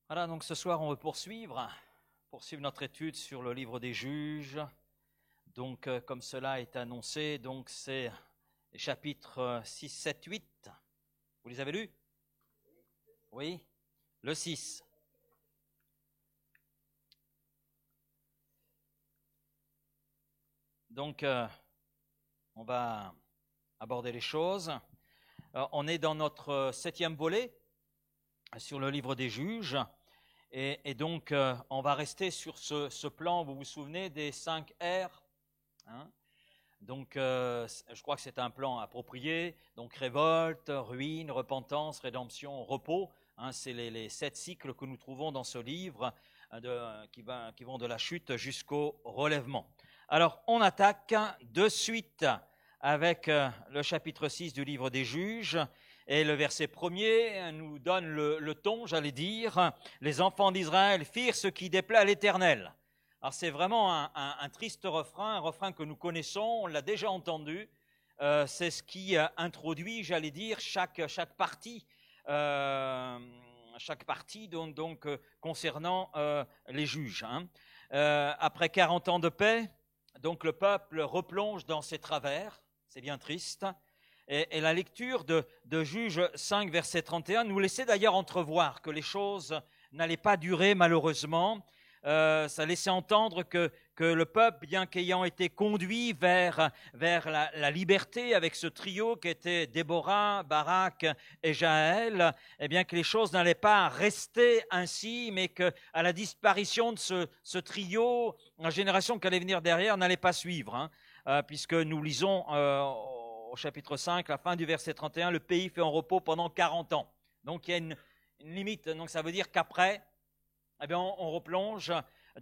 Voilà, donc ce soir, on veut poursuivre notre étude sur le livre des Juges. Donc, comme cela est annoncé, donc c'est les chapitres 6, 7, 8. Vous les avez lus? Oui, le 6. Donc, on va aborder les choses. On est dans notre 7e volet sur le livre des Juges. Et donc, on va rester sur ce plan, vous vous souvenez, des 5 R, hein? Donc, je crois que c'est un plan approprié. Donc, révolte, ruine, repentance, rédemption, repos. Hein, c'est les 7 cycles que nous trouvons dans ce livre qui vont de la chute jusqu'au relèvement. Alors, on attaque de suite avec le chapitre 6 du livre des Juges. Et le verset 1er nous donne le ton, j'allais dire. Les enfants d'Israël firent ce qui déplaît à l'Éternel. Alors c'est vraiment un triste refrain, un refrain que nous connaissons, on l'a déjà entendu. C'est ce qui introduit, j'allais dire, chaque partie donc concernant les juges. Hein. Après 40 ans de paix, donc le peuple replonge dans ses travers, c'est bien triste. Et la lecture de Juges 5, verset 31, nous laissait d'ailleurs entrevoir que les choses n'allaient pas durer malheureusement. Ça laissait entendre que le peuple, bien qu'ayant été conduit vers la liberté avec ce trio qui était Déborah, Barak et Jaël, eh bien que les choses n'allaient pas rester ainsi, mais qu'à la disparition de ce trio, la génération qui allait venir derrière n'allait pas suivre, hein, puisque nous lisons au chapitre 5, la fin du verset 31, le pays fait en repos pendant 40 ans. Donc il y a une limite, donc ça veut dire qu'après, eh bien, on replonge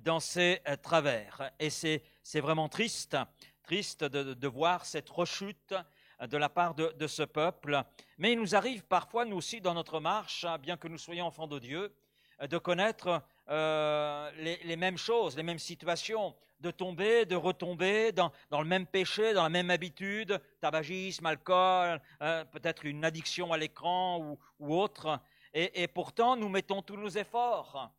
dans ces travers. Et c'est vraiment triste de voir cette rechute de la part de ce peuple. Mais il nous arrive parfois, nous aussi, dans notre marche, bien que nous soyons enfants de Dieu, de connaître les mêmes choses, les mêmes situations, de tomber, de retomber dans le même péché, dans la même habitude, tabagisme, alcool, peut-être une addiction à l'écran ou autre. Et pourtant, nous mettons tous nos efforts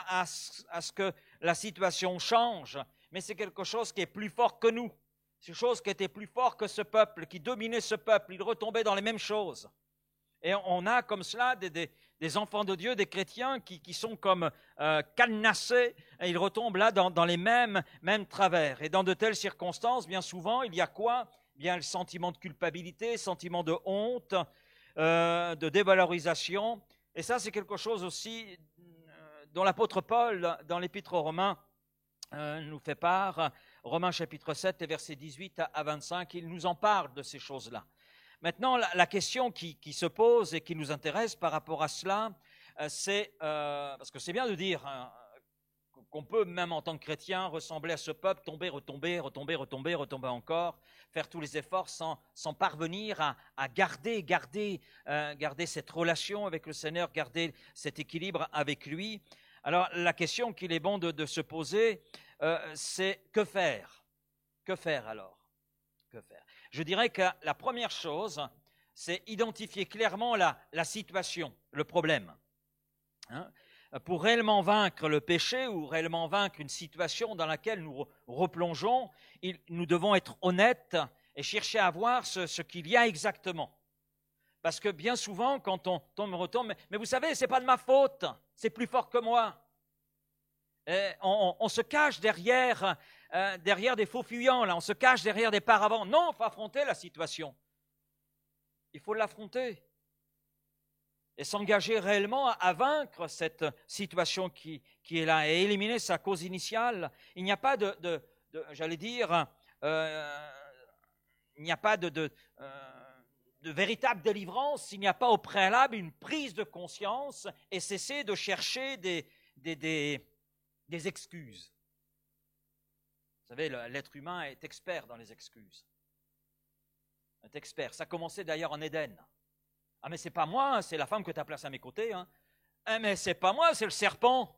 à ce que la situation change, mais c'est quelque chose qui est plus fort que nous. C'est quelque chose qui était plus fort que ce peuple, qui dominait ce peuple. Il retombait dans les mêmes choses. Et on a comme cela des enfants de Dieu, des chrétiens qui sont comme cadenassés, et ils retombent là dans les mêmes travers. Et dans de telles circonstances, bien souvent, il y a quoi? Bien le sentiment de culpabilité, sentiment de honte, de dévalorisation. Et ça, c'est quelque chose aussi dont l'apôtre Paul, dans l'épître aux Romains, nous fait part. Romains chapitre 7, versets 18 à 25, il nous en parle de ces choses-là. Maintenant, la question qui se pose et qui nous intéresse par rapport à cela, c'est, parce que c'est bien de dire qu'on peut, même en tant que chrétien, ressembler à ce peuple, tomber, retomber encore, faire tous les efforts sans parvenir à garder cette relation avec le Seigneur, garder cet équilibre avec lui. Alors, la question qu'il est bon de se poser, c'est que faire? Que faire alors? Que faire? Je dirais que la première chose, c'est identifier clairement la situation, le problème. Hein? Pour réellement vaincre le péché ou réellement vaincre une situation dans laquelle nous replongeons, nous devons être honnêtes et chercher à voir ce qu'il y a exactement. Parce que bien souvent, quand on retombe, mais vous savez, ce n'est pas de ma faute, c'est plus fort que moi. Et on se cache derrière des faux fuyants, là, on se cache derrière des paravents. Non, il faut affronter la situation. Il faut l'affronter et s'engager réellement à vaincre cette situation qui est là et éliminer sa cause initiale. Il n'y a pas j'allais dire, il n'y a pas de véritable délivrance s'il n'y a pas au préalable une prise de conscience et cesser de chercher des excuses. Vous savez, l'être humain est expert dans les excuses. Est expert. Ça commençait d'ailleurs en Éden. Ah, mais c'est pas moi, c'est la femme que tu as placée à mes côtés. Hein. Ah, mais c'est pas moi, c'est le serpent.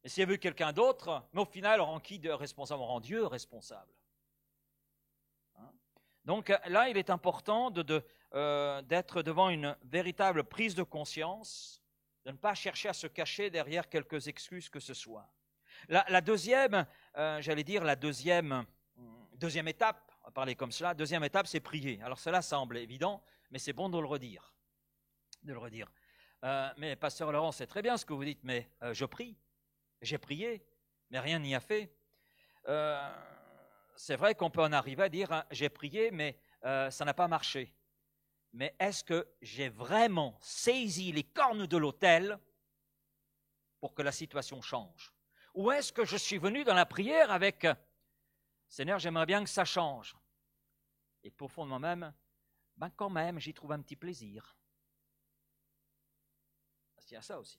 Et s'il y avait eu quelqu'un d'autre, mais au final, on rend qui de responsable? On rend Dieu responsable. Hein? Donc là, il est important d'être devant une véritable prise de conscience de ne pas chercher à se cacher derrière quelques excuses que ce soit. La deuxième, j'allais dire la deuxième étape, on va parler comme cela, deuxième étape, c'est prier. Alors cela semble évident, mais c'est bon de le redire. Mais pasteur Laurent, c'est très bien ce que vous dites, mais je prie, j'ai prié, mais rien n'y a fait. C'est vrai qu'on peut en arriver à dire, j'ai prié, mais ça n'a pas marché. Mais est-ce que j'ai vraiment saisi les cornes de l'autel pour que la situation change? Ou est-ce que je suis venu dans la prière avec « Seigneur, j'aimerais bien que ça change ». Et pour fond de moi-même, quand même, j'y trouve un petit plaisir. Parce qu'il y a ça aussi.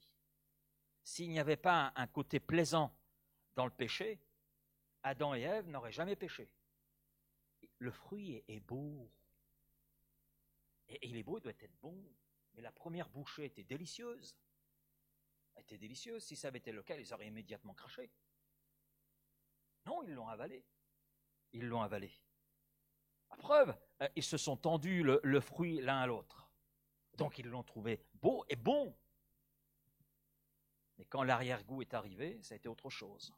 S'il n'y avait pas un côté plaisant dans le péché, Adam et Ève n'auraient jamais péché. Le fruit est beau. Et il est beau, il doit être bon. Mais la première bouchée était délicieuse. Elle était délicieuse. Si ça avait été le cas, ils auraient immédiatement craché. Non, ils l'ont avalé. Ils l'ont avalé. À preuve, ils se sont tendus le fruit l'un à l'autre. Donc ils l'ont trouvé beau et bon. Mais quand l'arrière-goût est arrivé, ça a été autre chose.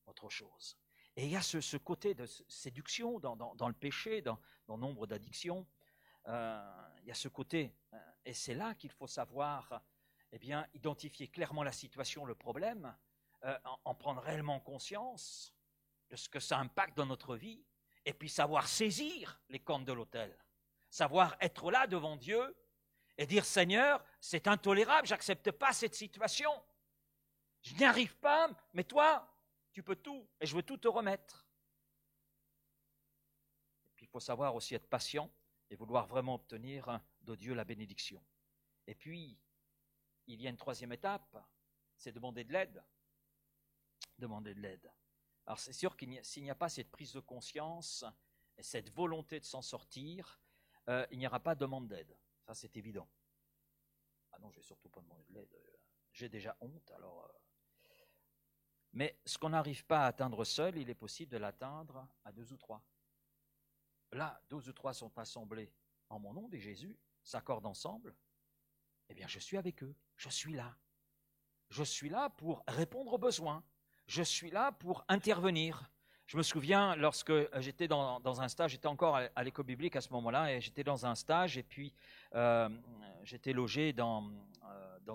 Autre chose. Et il y a ce côté de séduction dans le péché, dans nombre d'addictions. Il y a ce côté, et c'est là qu'il faut savoir identifier clairement la situation, le problème, en prendre réellement conscience de ce que ça impacte dans notre vie, et puis savoir saisir les cornes de l'autel, savoir être là devant Dieu et dire « Seigneur, c'est intolérable, je n'accepte pas cette situation, je n'y arrive pas, mais toi, tu peux tout, et je veux tout te remettre. » Et puis il faut savoir aussi être patient et vouloir vraiment obtenir de Dieu la bénédiction. Et puis, il y a une troisième étape, c'est demander de l'aide. Demander de l'aide. Alors c'est sûr que s'il n'y a pas cette prise de conscience et cette volonté de s'en sortir, il n'y aura pas de demande d'aide. Ça, c'est évident. Ah non, je ne vais surtout pas demander de l'aide. J'ai déjà honte, alors... Mais ce qu'on n'arrive pas à atteindre seul, il est possible de l'atteindre à 2 ou 3. Là, 2 ou 3 sont assemblés en mon nom, dit Jésus, s'accordent ensemble, eh bien je suis avec eux, je suis là. Je suis là pour répondre aux besoins, je suis là pour intervenir. Je me souviens, lorsque j'étais dans un stage, j'étais encore à l'école biblique à ce moment-là, et j'étais dans un stage, et puis j'étais logé dans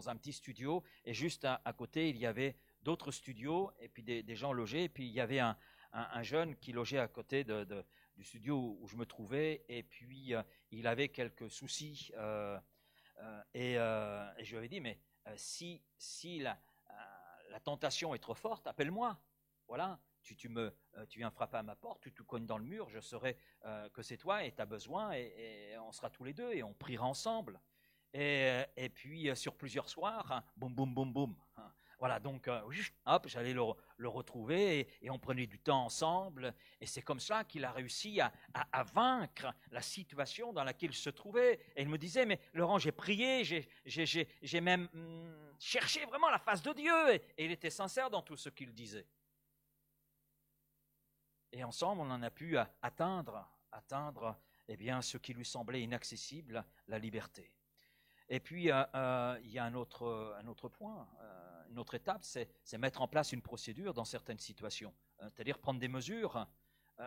un petit studio, et juste à côté, il y avait d'autres studios, et puis des gens logés, et puis il y avait un jeune qui logeait à côté du studio où je me trouvais, et puis il avait quelques soucis, et je lui avais dit, mais si la tentation est trop forte, appelle-moi, voilà, tu viens frapper à ma porte, tu te cognes dans le mur, je saurai que c'est toi et tu as besoin, et on sera tous les deux, et on priera ensemble. Et puis sur plusieurs soirs, boum, boum, boum, boum. Voilà, donc, hop, j'allais le retrouver et on prenait du temps ensemble. Et c'est comme ça qu'il a réussi à vaincre la situation dans laquelle il se trouvait. Et il me disait, mais Laurent, j'ai prié, j'ai même cherché vraiment la face de Dieu. Et il était sincère dans tout ce qu'il disait. Et ensemble, on en a pu atteindre ce qui lui semblait inaccessible, la liberté. Et puis, il y a un autre point, une autre étape, c'est mettre en place une procédure dans certaines situations. C'est-à-dire prendre des mesures.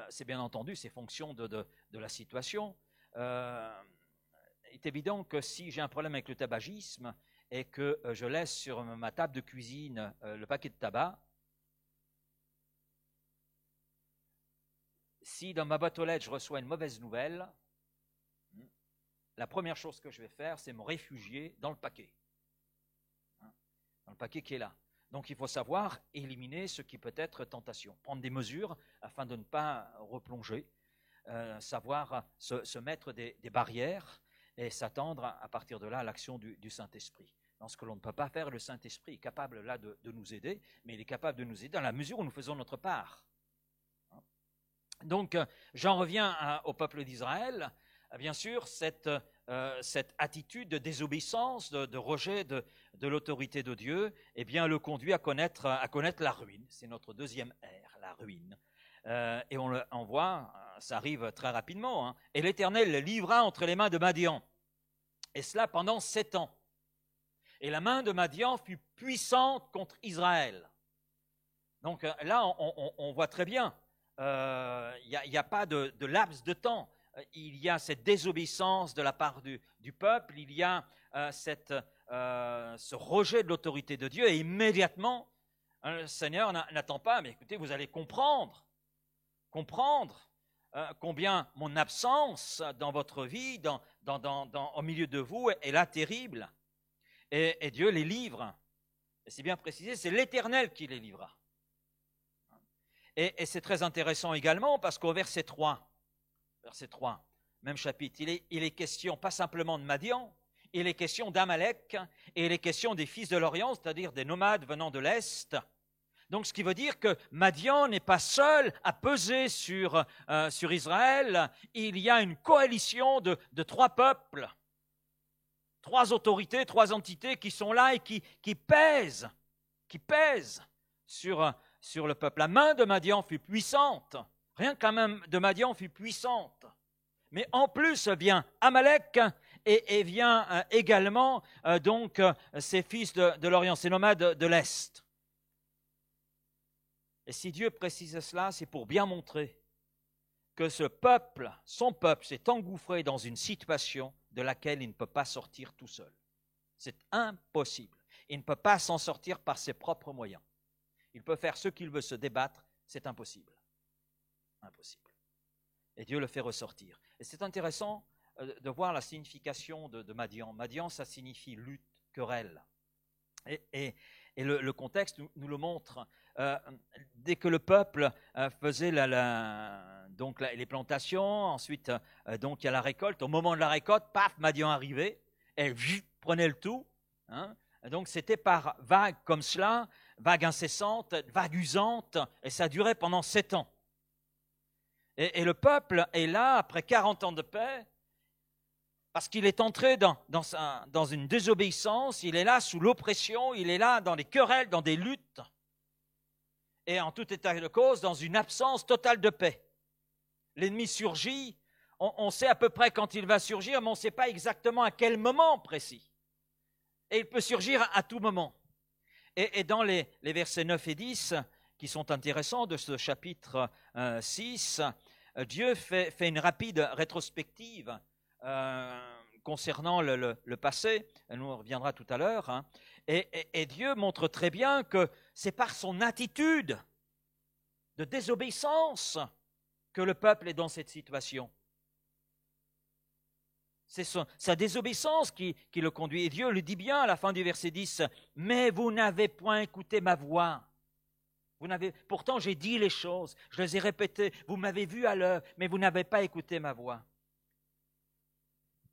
C'est bien entendu, c'est fonction de la situation. Il est évident que si j'ai un problème avec le tabagisme et que je laisse sur ma table de cuisine le paquet de tabac, si dans ma boîte aux lettres je reçois une mauvaise nouvelle, la première chose que je vais faire, c'est me réfugier dans le paquet. Dans le paquet qui est là. Donc il faut savoir éliminer ce qui peut être tentation. Prendre des mesures afin de ne pas replonger. Savoir se mettre des barrières et s'attendre à partir de là à l'action du Saint-Esprit. Dans ce que l'on ne peut pas faire, le Saint-Esprit est capable là de nous aider, mais il est capable de nous aider dans la mesure où nous faisons notre part. Donc j'en reviens au peuple d'Israël. Bien sûr, cette attitude de désobéissance, de rejet de l'autorité de Dieu, eh bien, le conduit à connaître la ruine. C'est notre deuxième R, la ruine. Et on voit, ça arrive très rapidement. Et l'Éternel le livra entre les mains de Madian. Et cela pendant 7 ans. Et la main de Madian fut puissante contre Israël. Donc là, on voit très bien, il n'y a pas de laps de temps. Il y a cette désobéissance de la part du peuple, il y a ce rejet de l'autorité de Dieu, et immédiatement, le Seigneur n'attend pas, mais écoutez, vous allez comprendre combien mon absence dans votre vie, au milieu de vous, est là terrible. Et Dieu les livre. Et c'est bien précisé, c'est l'Éternel qui les livra. Et c'est très intéressant également parce qu'au verset 3, même chapitre, il est question pas simplement de Madian, il est question d'Amalek et il est question des fils de l'Orient, c'est-à-dire des nomades venant de l'Est. Donc ce qui veut dire que Madian n'est pas seul à peser sur Israël, il y a une coalition de trois peuples, trois autorités, trois entités qui sont là et qui pèsent sur le peuple. La main de Madian fut puissante, rien que la main de Madian fut puissante. Mais en plus vient Amalek et vient également donc ces fils de l'Orient, ces nomades de l'Est. Et si Dieu précise cela, c'est pour bien montrer que ce peuple, son peuple, s'est engouffré dans une situation de laquelle il ne peut pas sortir tout seul. C'est impossible. Il ne peut pas s'en sortir par ses propres moyens. Il peut faire ce qu'il veut, se débattre, c'est impossible. Impossible. Et Dieu le fait ressortir. Et c'est intéressant de voir la signification de Madian. Madian, ça signifie lutte, querelle. Et le contexte nous le montre. Dès que le peuple faisait donc les plantations, ensuite donc il y a la récolte. Au moment de la récolte, paf, Madian arrivait, et prenait le tout. Hein. Donc c'était par vagues comme cela, vagues incessantes, vagues usantes, et ça durait pendant 7 ans. Et le peuple est là, après 40 ans de paix, parce qu'il est entré dans une désobéissance, il est là sous l'oppression, il est là dans des querelles, dans des luttes, et en tout état de cause, dans une absence totale de paix. L'ennemi surgit, on sait à peu près quand il va surgir, mais on ne sait pas exactement à quel moment précis. Et il peut surgir à tout moment. Et dans les versets 9 et 10, qui sont intéressants de ce chapitre 6, Dieu fait une rapide rétrospective concernant le passé, elle nous reviendra tout à l'heure, hein, et Dieu montre très bien que c'est par son attitude de désobéissance que le peuple est dans cette situation. C'est sa désobéissance qui le conduit. Et Dieu le dit bien à la fin du verset 10, « Mais vous n'avez point écouté ma voix. Pourtant j'ai dit les choses, je les ai répétées, vous m'avez vu à l'œuvre, mais vous n'avez pas écouté ma voix. »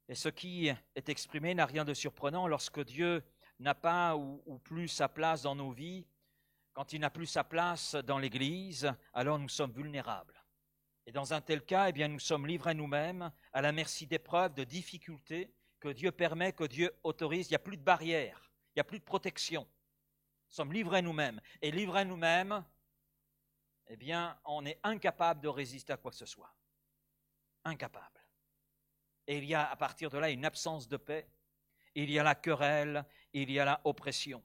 Et ce qui est exprimé n'a rien de surprenant lorsque Dieu n'a pas ou plus sa place dans nos vies. Quand il n'a plus sa place dans l'Église, alors nous sommes vulnérables. Et dans un tel cas, eh bien, nous sommes livrés nous-mêmes à la merci d'épreuves, de difficultés que Dieu permet, que Dieu autorise. Il n'y a plus de barrières, il n'y a plus de protection. Nous sommes livrés nous-mêmes. Et livrés nous-mêmes, eh bien, on est incapable de résister à quoi que ce soit. Incapable. Et il y a à partir de là une absence de paix, il y a la querelle, il y a la oppression.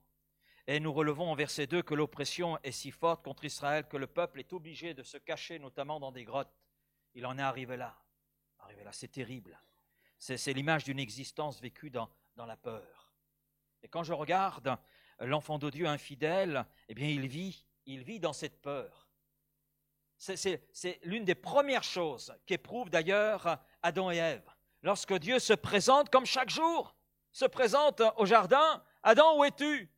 Et nous relevons en verset 2 que l'oppression est si forte contre Israël que le peuple est obligé de se cacher, notamment dans des grottes. Il en est arrivé là. C'est terrible. C'est l'image d'une existence vécue dans la peur. Et quand je regarde l'enfant de Dieu infidèle, eh bien il vit dans cette peur. C'est l'une des premières choses qu'éprouvent d'ailleurs Adam et Ève. Lorsque Dieu se présente, comme chaque jour, se présente au jardin, « Adam, où es-tu ?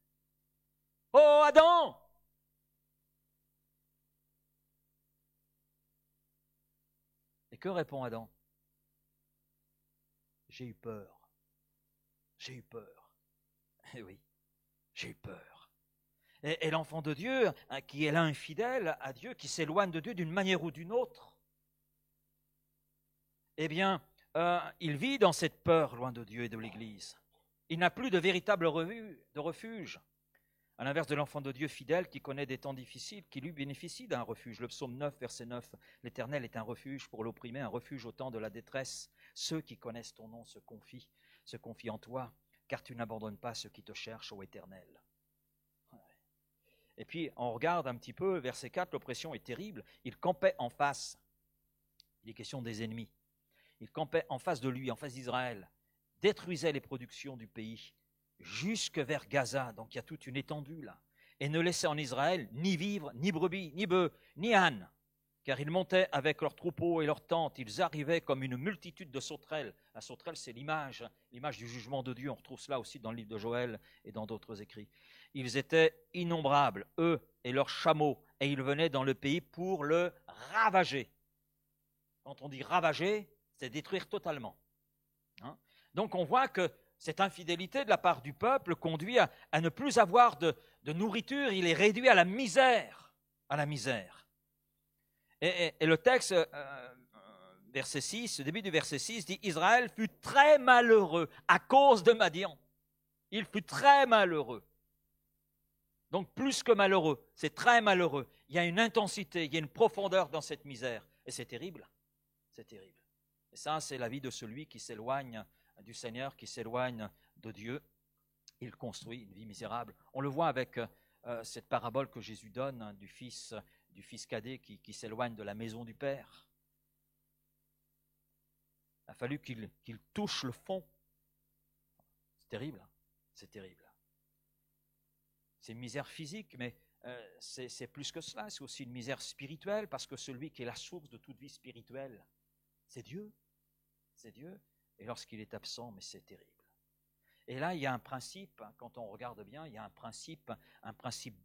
Oh, Adam !» Et que répond Adam ? « J'ai eu peur. J'ai eu peur. » Eh oui, j'ai eu peur. Et l'enfant de Dieu, qui est là infidèle à Dieu, qui s'éloigne de Dieu d'une manière ou d'une autre, eh bien, il vit dans cette peur loin de Dieu et de l'Église. Il n'a plus de véritable refuge. À l'inverse de l'enfant de Dieu fidèle qui connaît des temps difficiles, qui lui bénéficie d'un refuge. Le psaume 9, verset 9, « L'Éternel est un refuge pour l'opprimé, un refuge au temps de la détresse. Ceux qui connaissent ton nom se confient en toi, car tu n'abandonnes pas ceux qui te cherchent, ô Éternel. Et puis, on regarde un petit peu, verset 4, l'oppression est terrible. Il campait en face. Il est question des ennemis. Il campait en face de lui, en face d'Israël, détruisait les productions du pays, jusque vers Gaza. Donc il y a toute une étendue là. Et ne laissait en Israël ni vivres, ni brebis, ni bœufs, ni ânes. Car ils montaient avec leurs troupeaux et leurs tentes. Ils arrivaient comme une multitude de sauterelles. La sauterelle, c'est l'image du jugement de Dieu. On retrouve cela aussi dans le livre de Joël et dans d'autres écrits. Ils étaient innombrables, eux et leurs chameaux, et ils venaient dans le pays pour le ravager. Quand on dit ravager, c'est détruire totalement. Donc on voit que cette infidélité de la part du peuple conduit à ne plus avoir de nourriture. Il est réduit à la misère. À la misère. Et le texte, verset 6, le début du verset 6 dit « Israël fut très malheureux à cause de Madian. » Il fut très malheureux. Donc plus que malheureux, c'est très malheureux. Il y a une intensité, il y a une profondeur dans cette misère. Et c'est terrible. C'est terrible. Et ça, c'est la vie de celui qui s'éloigne du Seigneur, qui s'éloigne de Dieu. Il construit une vie misérable. On le voit avec cette parabole que Jésus donne du fils cadet qui s'éloigne de la maison du Père. Il a fallu qu'il touche le fond. C'est terrible. C'est terrible. C'est une misère physique, mais c'est plus que cela. C'est aussi une misère spirituelle, parce que celui qui est la source de toute vie spirituelle, c'est Dieu. C'est Dieu. Et lorsqu'il est absent, mais c'est terrible. Et là, il y a un principe, quand on regarde bien, il y a un principe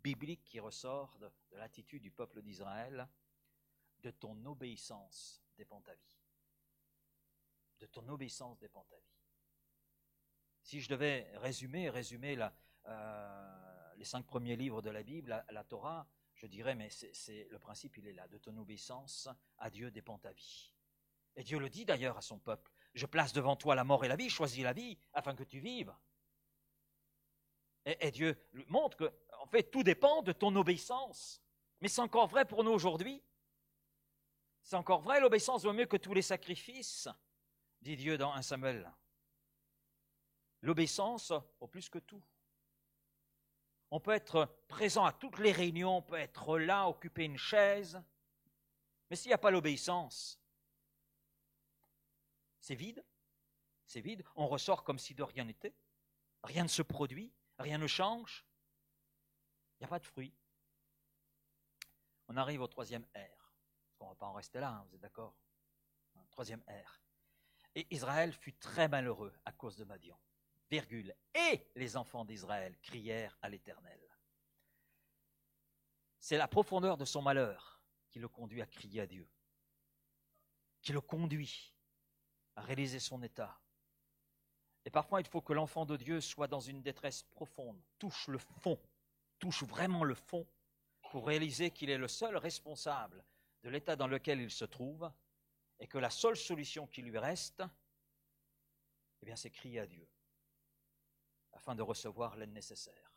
biblique qui ressort de l'attitude du peuple d'Israël. De ton obéissance dépend ta vie. De ton obéissance dépend ta vie. Si je devais résumer les 5 premiers livres de la Bible, la Torah, je dirais, mais le principe, il est là. De ton obéissance à Dieu dépend ta vie. Et Dieu le dit d'ailleurs à son peuple. Je place devant toi la mort et la vie, choisis la vie afin que tu vives. Et Dieu montre que, en fait, tout dépend de ton obéissance. Mais c'est encore vrai pour nous aujourd'hui. C'est encore vrai, l'obéissance vaut mieux que tous les sacrifices, dit Dieu dans 1 Samuel. L'obéissance au plus que tout. On peut être présent à toutes les réunions, on peut être là, occuper une chaise, mais s'il n'y a pas l'obéissance, c'est vide, on ressort comme si de rien n'était, rien ne se produit, rien ne change, il n'y a pas de fruit. On arrive au 3e R, on ne va pas en rester là, vous êtes d'accord? 3e R. Et Israël fut très malheureux à cause de Madian, virgule, et les enfants d'Israël crièrent à l'Éternel. C'est la profondeur de son malheur qui le conduit à crier à Dieu, qui le conduit à réaliser son état. Et parfois, il faut que l'enfant de Dieu soit dans une détresse profonde, touche le fond, touche vraiment le fond, pour réaliser qu'il est le seul responsable de l'état dans lequel il se trouve, et que la seule solution qui lui reste, eh bien, c'est crier à Dieu, afin de recevoir l'aide nécessaire.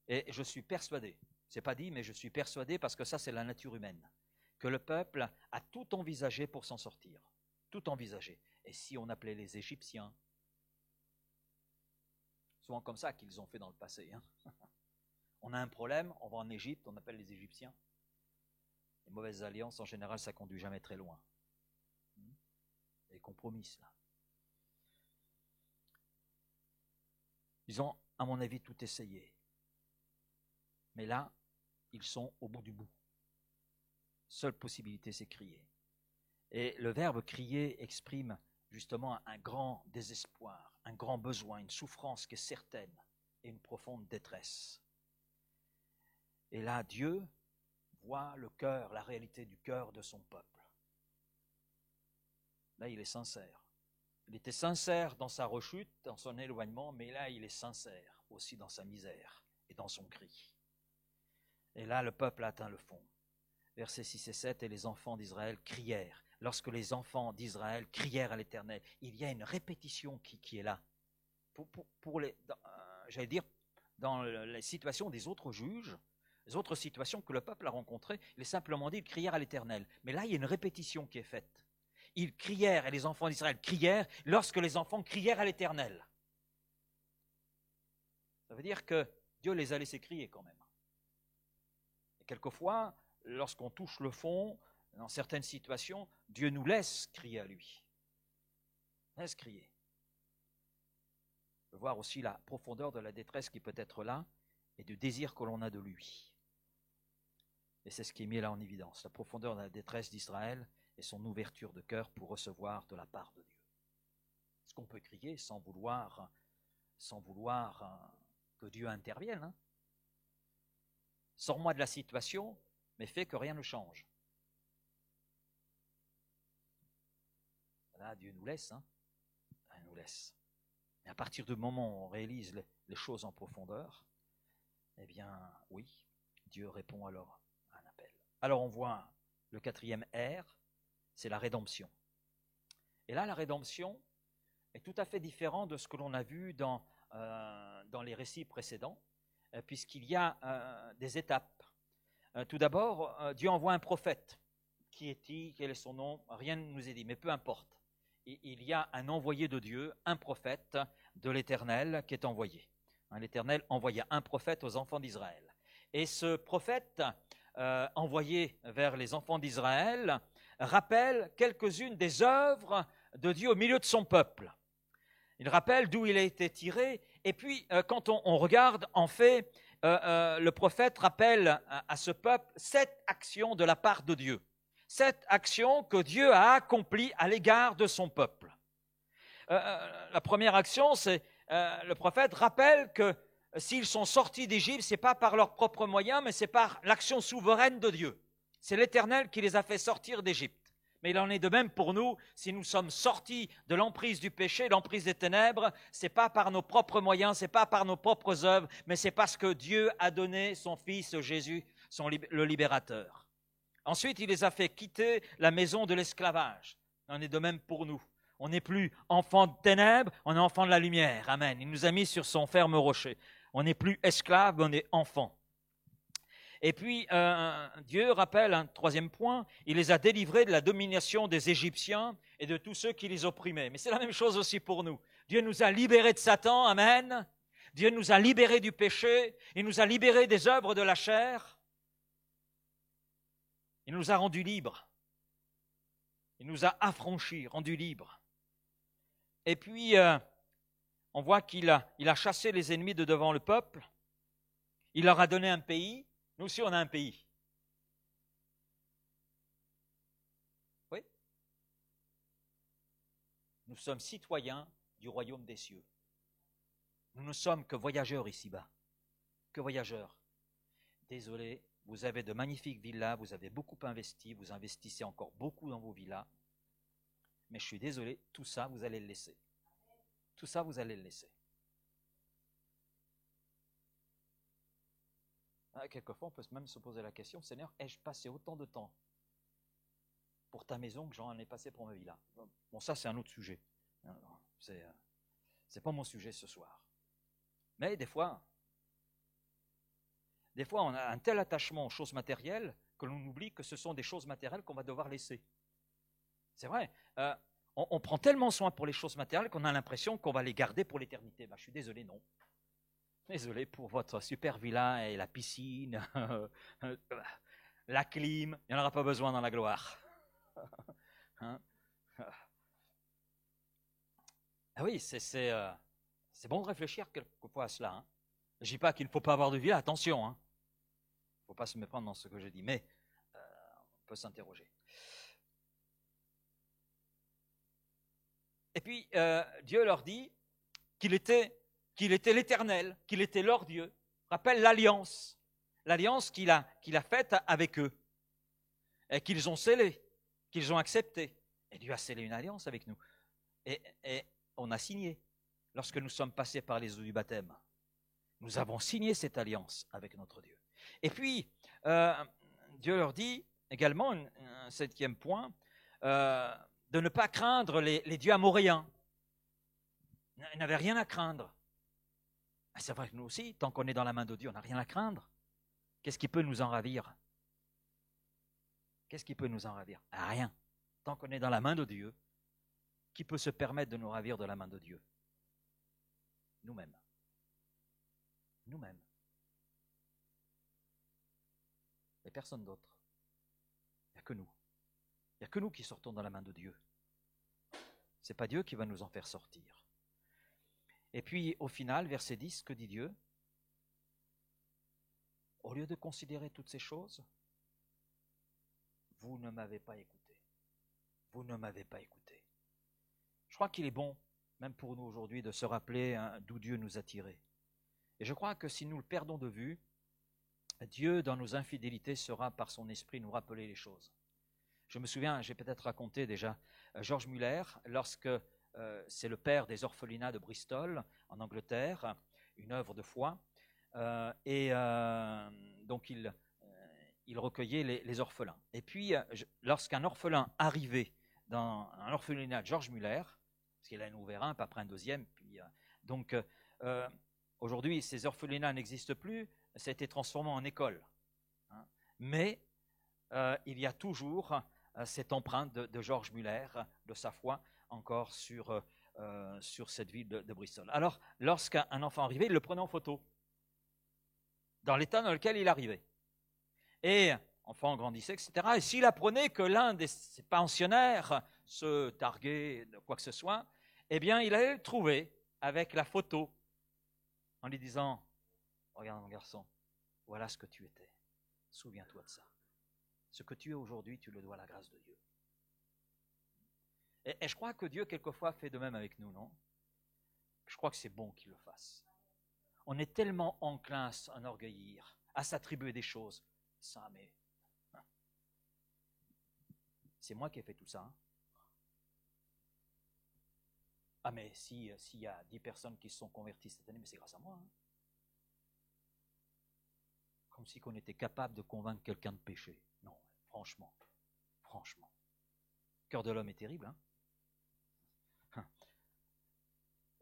Et je suis persuadé, c'est pas dit, mais je suis persuadé, parce que ça, c'est la nature humaine, que le peuple a tout envisagé pour s'en sortir. Tout envisagé. Et si on appelait les Égyptiens, souvent comme ça qu'ils ont fait dans le passé, on a un problème, on va en Égypte, on appelle les Égyptiens. Les mauvaises alliances, en général, ça ne conduit jamais très loin. Les compromis, là. Ils ont, à mon avis, tout essayé. Mais là, ils sont au bout du bout. Seule possibilité, c'est crier. Et le verbe crier exprime justement un grand désespoir, un grand besoin, une souffrance qui est certaine et une profonde détresse. Et là, Dieu voit le cœur, la réalité du cœur de son peuple. Là, il est sincère. Il était sincère dans sa rechute, dans son éloignement, mais là, il est sincère aussi dans sa misère et dans son cri. Et là, le peuple a atteint le fond. Versets 6 et 7, et les enfants d'Israël crièrent. Lorsque les enfants d'Israël crièrent à l'Éternel, il y a une répétition qui est là. J'allais dire, dans les situations des autres juges, les autres situations que le peuple a rencontrées, il est simplement dit de crier à l'Éternel. Mais là, il y a une répétition qui est faite. ils crièrent, et les enfants d'Israël crièrent, lorsque les enfants crièrent à l'Éternel. Ça veut dire que Dieu les a laissés crier quand même. Et quelquefois, lorsqu'on touche le fond, dans certaines situations, Dieu nous laisse crier à lui. Laisse crier. On peut voir aussi la profondeur de la détresse qui peut être là et du désir que l'on a de lui. Et c'est ce qui est mis là en évidence, la profondeur de la détresse d'Israël et son ouverture de cœur pour recevoir de la part de Dieu. Est-ce qu'on peut crier sans vouloir que Dieu intervienne, hein? Sors-moi de la situation, mais fais que rien ne change. Là, Dieu nous laisse, hein? Il nous laisse. Et à partir du moment où on réalise les choses en profondeur, eh bien, oui, Dieu répond alors à un appel. Alors on voit le 4e R, c'est la rédemption. Et là, la rédemption est tout à fait différente de ce que l'on a vu dans les récits précédents, puisqu'il y a des étapes. Tout d'abord, Dieu envoie un prophète. Qui est-il? Quel est son nom? Rien ne nous est dit, mais peu importe. Il y a un envoyé de Dieu, un prophète de l'Éternel qui est envoyé. L'Éternel envoya un prophète aux enfants d'Israël. Et ce prophète envoyé vers les enfants d'Israël rappelle quelques-unes des œuvres de Dieu au milieu de son peuple. Il rappelle d'où il a été tiré. Et puis, quand on regarde, en fait, le prophète rappelle à ce peuple 7 actions de la part de Dieu. 7 actions que Dieu a accomplies à l'égard de son peuple. La première action, c'est le prophète rappelle que s'ils sont sortis d'Égypte, ce n'est pas par leurs propres moyens, mais c'est par l'action souveraine de Dieu. C'est l'Éternel qui les a fait sortir d'Égypte. Mais il en est de même pour nous, si nous sommes sortis de l'emprise du péché, l'emprise des ténèbres, ce n'est pas par nos propres moyens, ce n'est pas par nos propres œuvres, mais c'est parce que Dieu a donné son Fils Jésus, le libérateur. Ensuite, il les a fait quitter la maison de l'esclavage. Il en est de même pour nous. On n'est plus enfant de ténèbres, on est enfant de la lumière. Amen. Il nous a mis sur son ferme rocher. On n'est plus esclave, on est enfant. Et puis, Dieu rappelle un 3e point, il les a délivrés de la domination des Égyptiens et de tous ceux qui les opprimaient. Mais c'est la même chose aussi pour nous. Dieu nous a libérés de Satan, amen. Dieu nous a libérés du péché, il nous a libérés des œuvres de la chair. Il nous a rendus libres. Il nous a affranchis, rendus libres. Et puis, on voit qu'il a chassé les ennemis de devant le peuple. Il leur a donné un pays. Nous aussi, on a un pays. Oui. Nous sommes citoyens du royaume des cieux. Nous ne sommes que voyageurs ici-bas. Que voyageurs. Désolé, vous avez de magnifiques villas, vous avez beaucoup investi, vous investissez encore beaucoup dans vos villas. Mais je suis désolé, tout ça, vous allez le laisser. Tout ça, vous allez le laisser. Quelquefois, on peut même se poser la question, Seigneur, ai-je passé autant de temps pour ta maison que j'en ai passé pour ma villa? Bon, ça, c'est un autre sujet. C'est pas mon sujet ce soir. Mais des fois, on a un tel attachement aux choses matérielles que l'on oublie que ce sont des choses matérielles qu'on va devoir laisser. C'est vrai, on prend tellement soin pour les choses matérielles qu'on a l'impression qu'on va les garder pour l'éternité. Je suis désolé, non. Désolé pour votre super villa et la piscine, la clim, il n'y en aura pas besoin dans la gloire. Hein? Ah oui, c'est bon de réfléchir quelquefois à cela. Hein. Je ne dis pas qu'il ne faut pas avoir de villa, attention. Il ne faut pas se méprendre dans ce que je dis, mais on peut s'interroger. Et puis, Dieu leur dit qu'il était l'Éternel, qu'il était leur Dieu. Rappelle l'alliance qu'il a faite avec eux, et qu'ils ont scellée, qu'ils ont acceptée. Et Dieu a scellé une alliance avec nous. Et on a signé. Lorsque nous sommes passés par les eaux du baptême, nous avons signé cette alliance avec notre Dieu. Et puis, Dieu leur dit également, un 7e point, de ne pas craindre les dieux amoréens. Ils n'avaient rien à craindre. C'est vrai que nous aussi, tant qu'on est dans la main de Dieu, on n'a rien à craindre. Qu'est-ce qui peut nous en ravir? Qu'est-ce qui peut nous en ravir? Rien. tant qu'on est dans la main de Dieu, qui peut se permettre de nous ravir de la main de Dieu? Nous-mêmes. Nous-mêmes. Et personne d'autre. Il n'y a que nous. Il n'y a que nous qui sortons dans la main de Dieu. Ce n'est pas Dieu qui va nous en faire sortir. Et puis, au final, verset 10, que dit Dieu? Au lieu de considérer toutes ces choses, vous ne m'avez pas écouté. Vous ne m'avez pas écouté. Je crois qu'il est bon, même pour nous aujourd'hui, de se rappeler d'où Dieu nous a tirés. Et je crois que si nous le perdons de vue, Dieu, dans nos infidélités, saura par son esprit nous rappeler les choses. Je me souviens, j'ai peut-être raconté déjà, George Muller, lorsque c'est le père des orphelinats de Bristol, en Angleterre, une œuvre de foi, donc il recueillait les orphelins. Et puis, lorsqu'un orphelin arrivait dans un orphelinat de George Muller, parce qu'il en a ouvert un, puis après un deuxième, puis aujourd'hui, ces orphelinats n'existent plus, ça a été transformé en école. Hein. Mais il y a toujours cette empreinte de George Muller, de sa foi, encore sur cette ville de Bristol. Alors, lorsqu'un enfant arrivait, il le prenait en photo, dans l'état dans lequel il arrivait. Et l'enfant grandissait, etc. Et s'il apprenait que l'un de ses pensionnaires se targuait de quoi que ce soit, eh bien, il allait le trouver avec la photo, en lui disant « Regarde mon garçon, voilà ce que tu étais. Souviens-toi de ça. Ce que tu es aujourd'hui, tu le dois à la grâce de Dieu. » Et je crois que Dieu, quelquefois, fait de même avec nous, non? Je crois que c'est bon qu'il le fasse. On est tellement enclin à s'enorgueillir, à s'attribuer des choses. Ça, mais... C'est moi qui ai fait tout ça. Hein? Ah, mais s'il y a 10 personnes qui se sont converties cette année, mais c'est grâce à moi. Hein? Comme si on était capable de convaincre quelqu'un de pécher. Non, franchement. Le cœur de l'homme est terrible. Hein?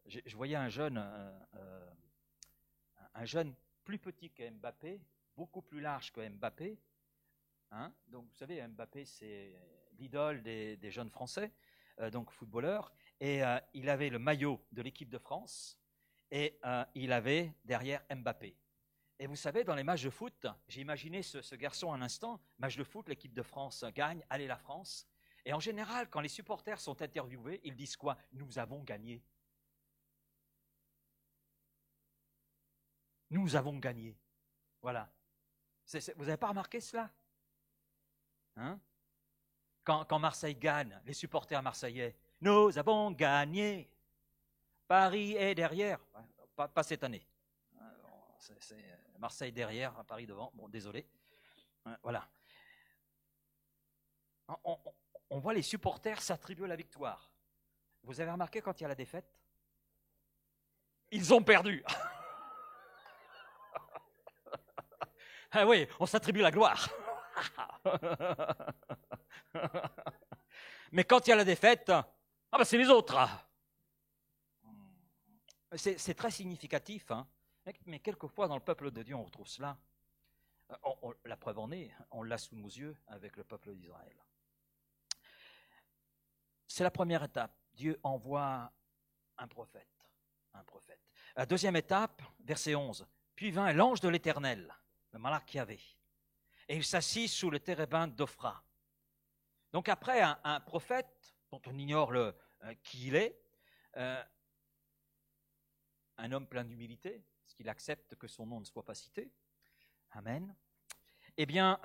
Je voyais un jeune plus petit que Mbappé, beaucoup plus large que Mbappé. Hein? Donc, vous savez, Mbappé, c'est l'idole des jeunes Français, donc footballeur. Et il avait le maillot de l'équipe de France et il avait derrière Mbappé. Et vous savez, dans les matchs de foot, j'ai imaginé ce garçon un instant, match de foot, l'équipe de France gagne, allez la France. Et en général, quand les supporters sont interviewés, ils disent quoi? Nous avons gagné. Nous avons gagné. Voilà. Vous n'avez pas remarqué cela? Hein? Quand Marseille gagne, les supporters marseillais, nous avons gagné. Paris est derrière. Pas cette année. C'est Marseille derrière, Paris devant. Bon, désolé. Voilà. On voit les supporters s'attribuer la victoire. Vous avez remarqué quand il y a la défaite? Ils ont perdu. Ah oui, on s'attribue la gloire. Mais quand il y a la défaite, c'est les autres. C'est très significatif, hein. Mais quelquefois dans le peuple de Dieu, on retrouve cela. La preuve en est, on l'a sous nos yeux avec le peuple d'Israël. C'est la première étape. Dieu envoie un prophète. La deuxième étape, verset 11. Puis vint l'ange de l'Éternel, le malach Yahvé, et il s'assit sous le térébinthe d'Ophra. Donc après un prophète, dont on ignore qui il est, un homme plein d'humilité, parce qu'il accepte que son nom ne soit pas cité. Amen. Eh bien,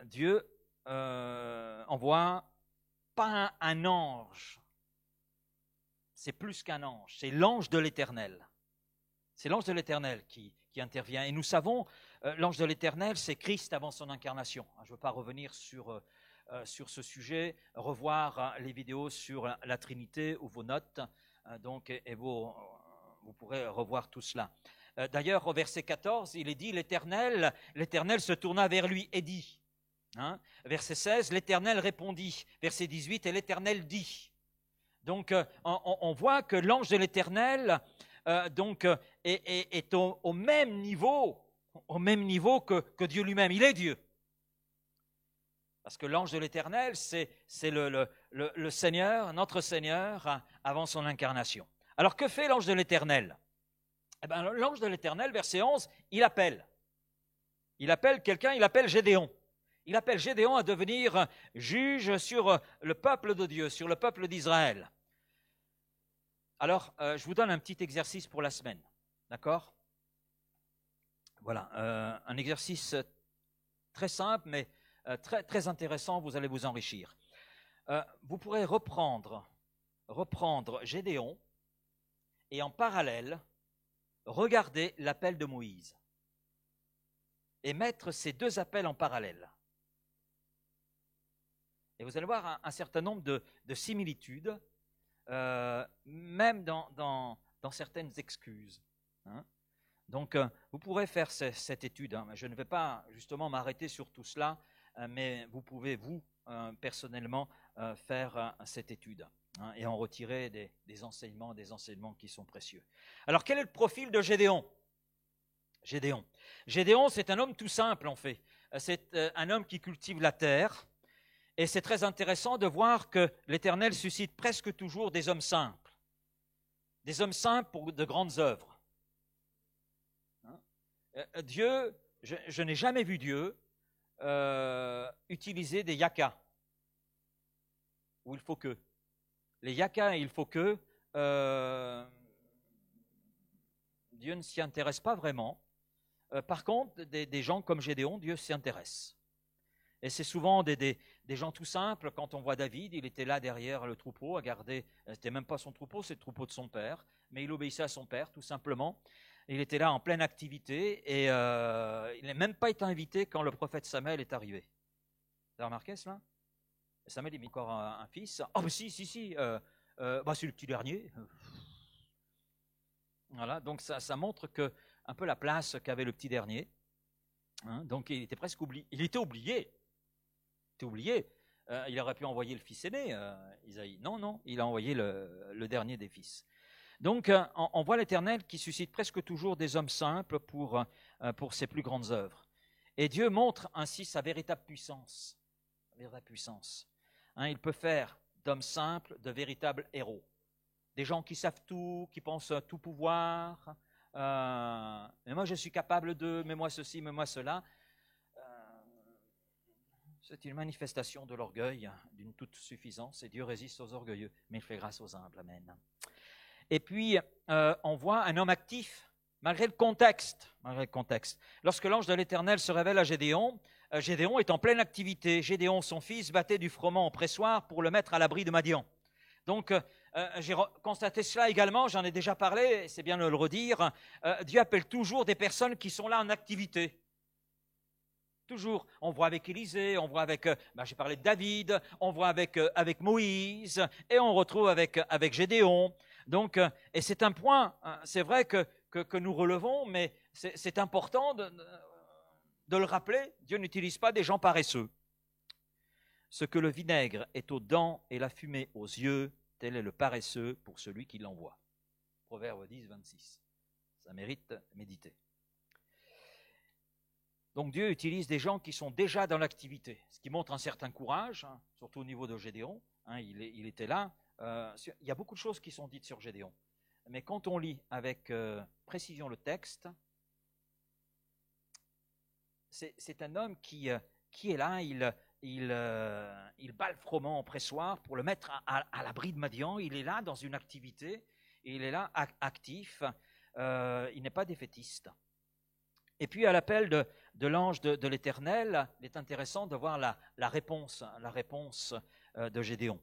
Dieu envoie pas un ange, c'est plus qu'un ange, c'est l'ange de l'Éternel. C'est l'ange de l'Éternel qui intervient. Et nous savons, l'ange de l'Éternel, c'est Christ avant son incarnation. Je ne veux pas revenir sur ce sujet, revoir les vidéos sur la Trinité ou vos notes, et vous pourrez revoir tout cela. D'ailleurs, au verset 14, il est dit, l'Éternel se tourna vers lui et dit. Hein? Verset 16, l'Éternel répondit. Verset 18, et l'Éternel dit. Donc, on voit que l'ange de l'Éternel est au même niveau que Dieu lui-même. Il est Dieu. Parce que l'ange de l'Éternel, c'est le Seigneur, notre Seigneur, avant son incarnation. Alors que fait l'ange de l'Éternel? Eh bien, l'ange de l'Éternel, verset 11, il appelle. Il appelle quelqu'un, il appelle Gédéon. Il appelle Gédéon à devenir juge sur le peuple de Dieu, sur le peuple d'Israël. Alors, je vous donne un petit exercice pour la semaine. D'accord? Voilà, un exercice très simple, mais très, très intéressant, vous allez vous enrichir. Vous pourrez reprendre Gédéon et en parallèle, regarder l'appel de Moïse et mettre ces deux appels en parallèle. Et vous allez voir un certain nombre de similitudes, même dans certaines excuses. Hein. Donc, vous pourrez faire cette étude. Hein. Je ne vais pas justement m'arrêter sur tout cela, mais vous pouvez, vous, personnellement, faire cette étude hein, et en retirer des enseignements qui sont précieux. Alors, quel est le profil de Gédéon? Gédéon, c'est un homme tout simple, en fait. C'est un homme qui cultive la terre. Et c'est très intéressant de voir que l'Éternel suscite presque toujours des hommes simples. Des hommes simples pour de grandes œuvres. Dieu, je n'ai jamais vu Dieu utiliser des yakas. Ou il faut que. Les yakas et il faut que, Dieu ne s'y intéresse pas vraiment. Par contre, des gens comme Gédéon, Dieu s'y intéresse. Et c'est souvent des gens tout simples. Quand on voit David, il était là derrière le troupeau à garder, c'était même pas son troupeau, c'est le troupeau de son père, mais il obéissait à son père tout simplement. Il était là en pleine activité et il n'a même pas été invité quand le prophète Samuel est arrivé. Vous avez remarqué cela? Samuel, il met encore un fils. Oh, mais si, c'est le petit dernier. Voilà, donc ça montre que un peu la place qu'avait le petit dernier. Hein, donc il était presque oublié. Il était oublié. Il aurait pu envoyer le fils aîné, Isaïe. Non, il a envoyé le dernier des fils. Donc, on voit l'Éternel qui suscite presque toujours des hommes simples pour ses plus grandes œuvres. Et Dieu montre ainsi sa véritable puissance. Hein, il peut faire d'hommes simples de véritables héros. Des gens qui savent tout, qui pensent tout pouvoir. Mais moi, je suis capable de, mais moi ceci, mais moi cela. C'est une manifestation de l'orgueil, d'une toute suffisance, et Dieu résiste aux orgueilleux, mais il fait grâce aux humbles. Amen. Et puis, on voit un homme actif, malgré le contexte. Lorsque l'ange de l'Éternel se révèle à Gédéon, Gédéon est en pleine activité. Gédéon, son fils, battait du froment au pressoir pour le mettre à l'abri de Madian. Donc, j'ai constaté cela également, j'en ai déjà parlé, c'est bien de le redire. Dieu appelle toujours des personnes qui sont là en activité. Toujours, on voit avec Élisée, on voit avec, j'ai parlé de David, on voit avec Moïse, et on retrouve avec Gédéon. Donc, et c'est un point, c'est vrai que nous relevons, mais c'est important de le rappeler, Dieu n'utilise pas des gens paresseux. Ce que le vinaigre est aux dents et la fumée aux yeux, tel est le paresseux pour celui qui l'envoie. Proverbe 10, 26. Ça mérite méditer. Donc Dieu utilise des gens qui sont déjà dans l'activité, ce qui montre un certain courage, hein, surtout au niveau de Gédéon. Hein, il était là. Il y a beaucoup de choses qui sont dites sur Gédéon. Mais quand on lit avec précision le texte, c'est un homme qui est là, il bat le froment au pressoir pour le mettre à l'abri de Madian. Il est là dans une activité, il est là actif, il n'est pas défaitiste. Et puis à l'appel de l'ange de l'Éternel, il est intéressant de voir la réponse de Gédéon.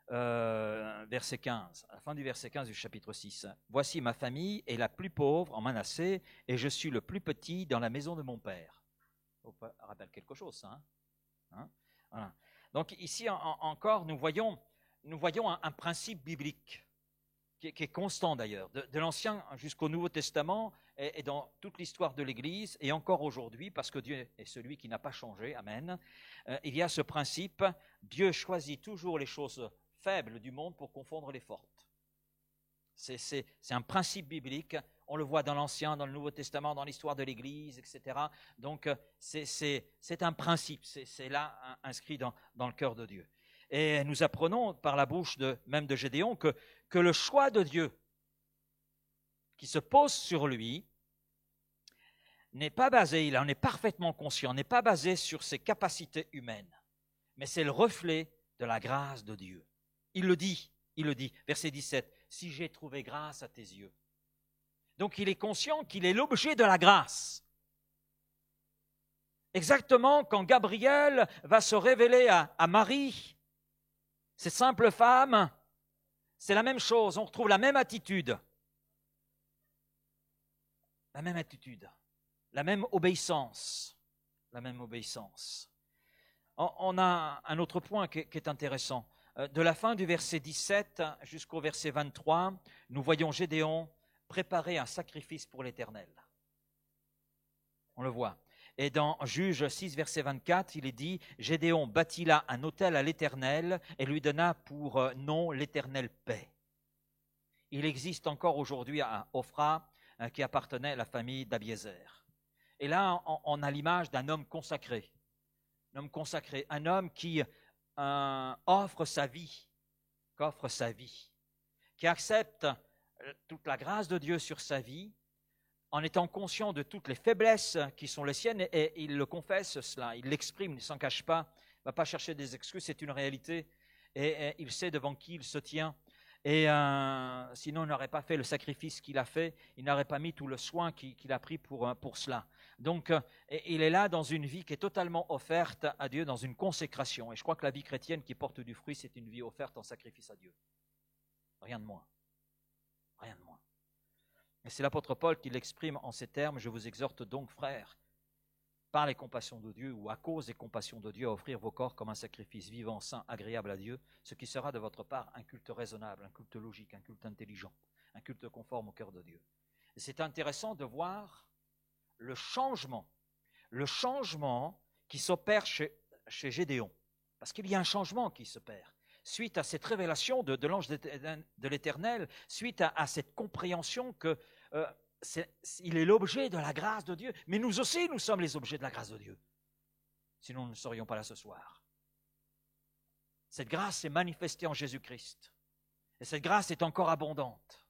Verset 15, à la fin du verset 15 du chapitre 6. « Voici ma famille est la plus pauvre en Manassé, et je suis le plus petit dans la maison de mon père. » Ça rappelle quelque chose, ça. Hein? Voilà. Donc ici encore, nous voyons un principe biblique qui est constant d'ailleurs, de l'Ancien jusqu'au Nouveau Testament et dans toute l'histoire de l'Église, et encore aujourd'hui, parce que Dieu est celui qui n'a pas changé, amen, il y a ce principe, Dieu choisit toujours les choses faibles du monde pour confondre les fortes. C'est un principe biblique, On le voit dans l'Ancien, dans le Nouveau Testament, dans l'histoire de l'Église, etc. Donc, c'est un principe, c'est là inscrit dans le cœur de Dieu. Et nous apprenons par la bouche même de Gédéon que le choix de Dieu qui se pose sur lui n'est pas basé, il en est parfaitement conscient, n'est pas basé sur ses capacités humaines, mais c'est le reflet de la grâce de Dieu. Il le dit, verset 17, « Si j'ai trouvé grâce à tes yeux ». Donc il est conscient qu'il est l'objet de la grâce. Exactement quand Gabriel va se révéler à Marie, cette simple femme, c'est la même chose, on retrouve la même attitude. La même attitude, la même obéissance, la même obéissance. On a un autre point qui est intéressant. De la fin du verset 17 jusqu'au verset 23, nous voyons Gédéon préparer un sacrifice pour l'Éternel. On le voit. Et dans Juges 6, verset 24, il est dit « Gédéon bâtit là un autel à l'Éternel et lui donna pour nom l'Éternel paix. » Il existe encore aujourd'hui à Ophra qui appartenait à la famille d'Abiézer. Et là, on a l'image d'un homme consacré. Un homme qui offre sa vie, qui accepte toute la grâce de Dieu sur sa vie, en étant conscient de toutes les faiblesses qui sont les siennes, et il le confesse cela, il l'exprime, il ne s'en cache pas, il ne va pas chercher des excuses, c'est une réalité, et il sait devant qui il se tient, et sinon il n'aurait pas fait le sacrifice qu'il a fait, il n'aurait pas mis tout le soin qu'il a pris pour cela. Donc il est là dans une vie qui est totalement offerte à Dieu, dans une consécration, et je crois que la vie chrétienne qui porte du fruit, c'est une vie offerte en sacrifice à Dieu. Rien de moins. Rien de moins. Et c'est l'apôtre Paul qui l'exprime en ces termes, « Je vous exhorte donc, frères, par les compassions de Dieu ou à cause des compassions de Dieu, à offrir vos corps comme un sacrifice vivant, saint, agréable à Dieu, ce qui sera de votre part un culte raisonnable, un culte logique, un culte intelligent, un culte conforme au cœur de Dieu. » Et c'est intéressant de voir le changement qui s'opère chez Gédéon. Parce qu'il y a un changement qui s'opère. Suite à cette révélation de l'ange de l'Éternel, suite à cette compréhension que il est l'objet de la grâce de Dieu, mais nous aussi, nous sommes les objets de la grâce de Dieu. Sinon, nous ne serions pas là ce soir. Cette grâce est manifestée en Jésus-Christ. Et cette grâce est encore abondante.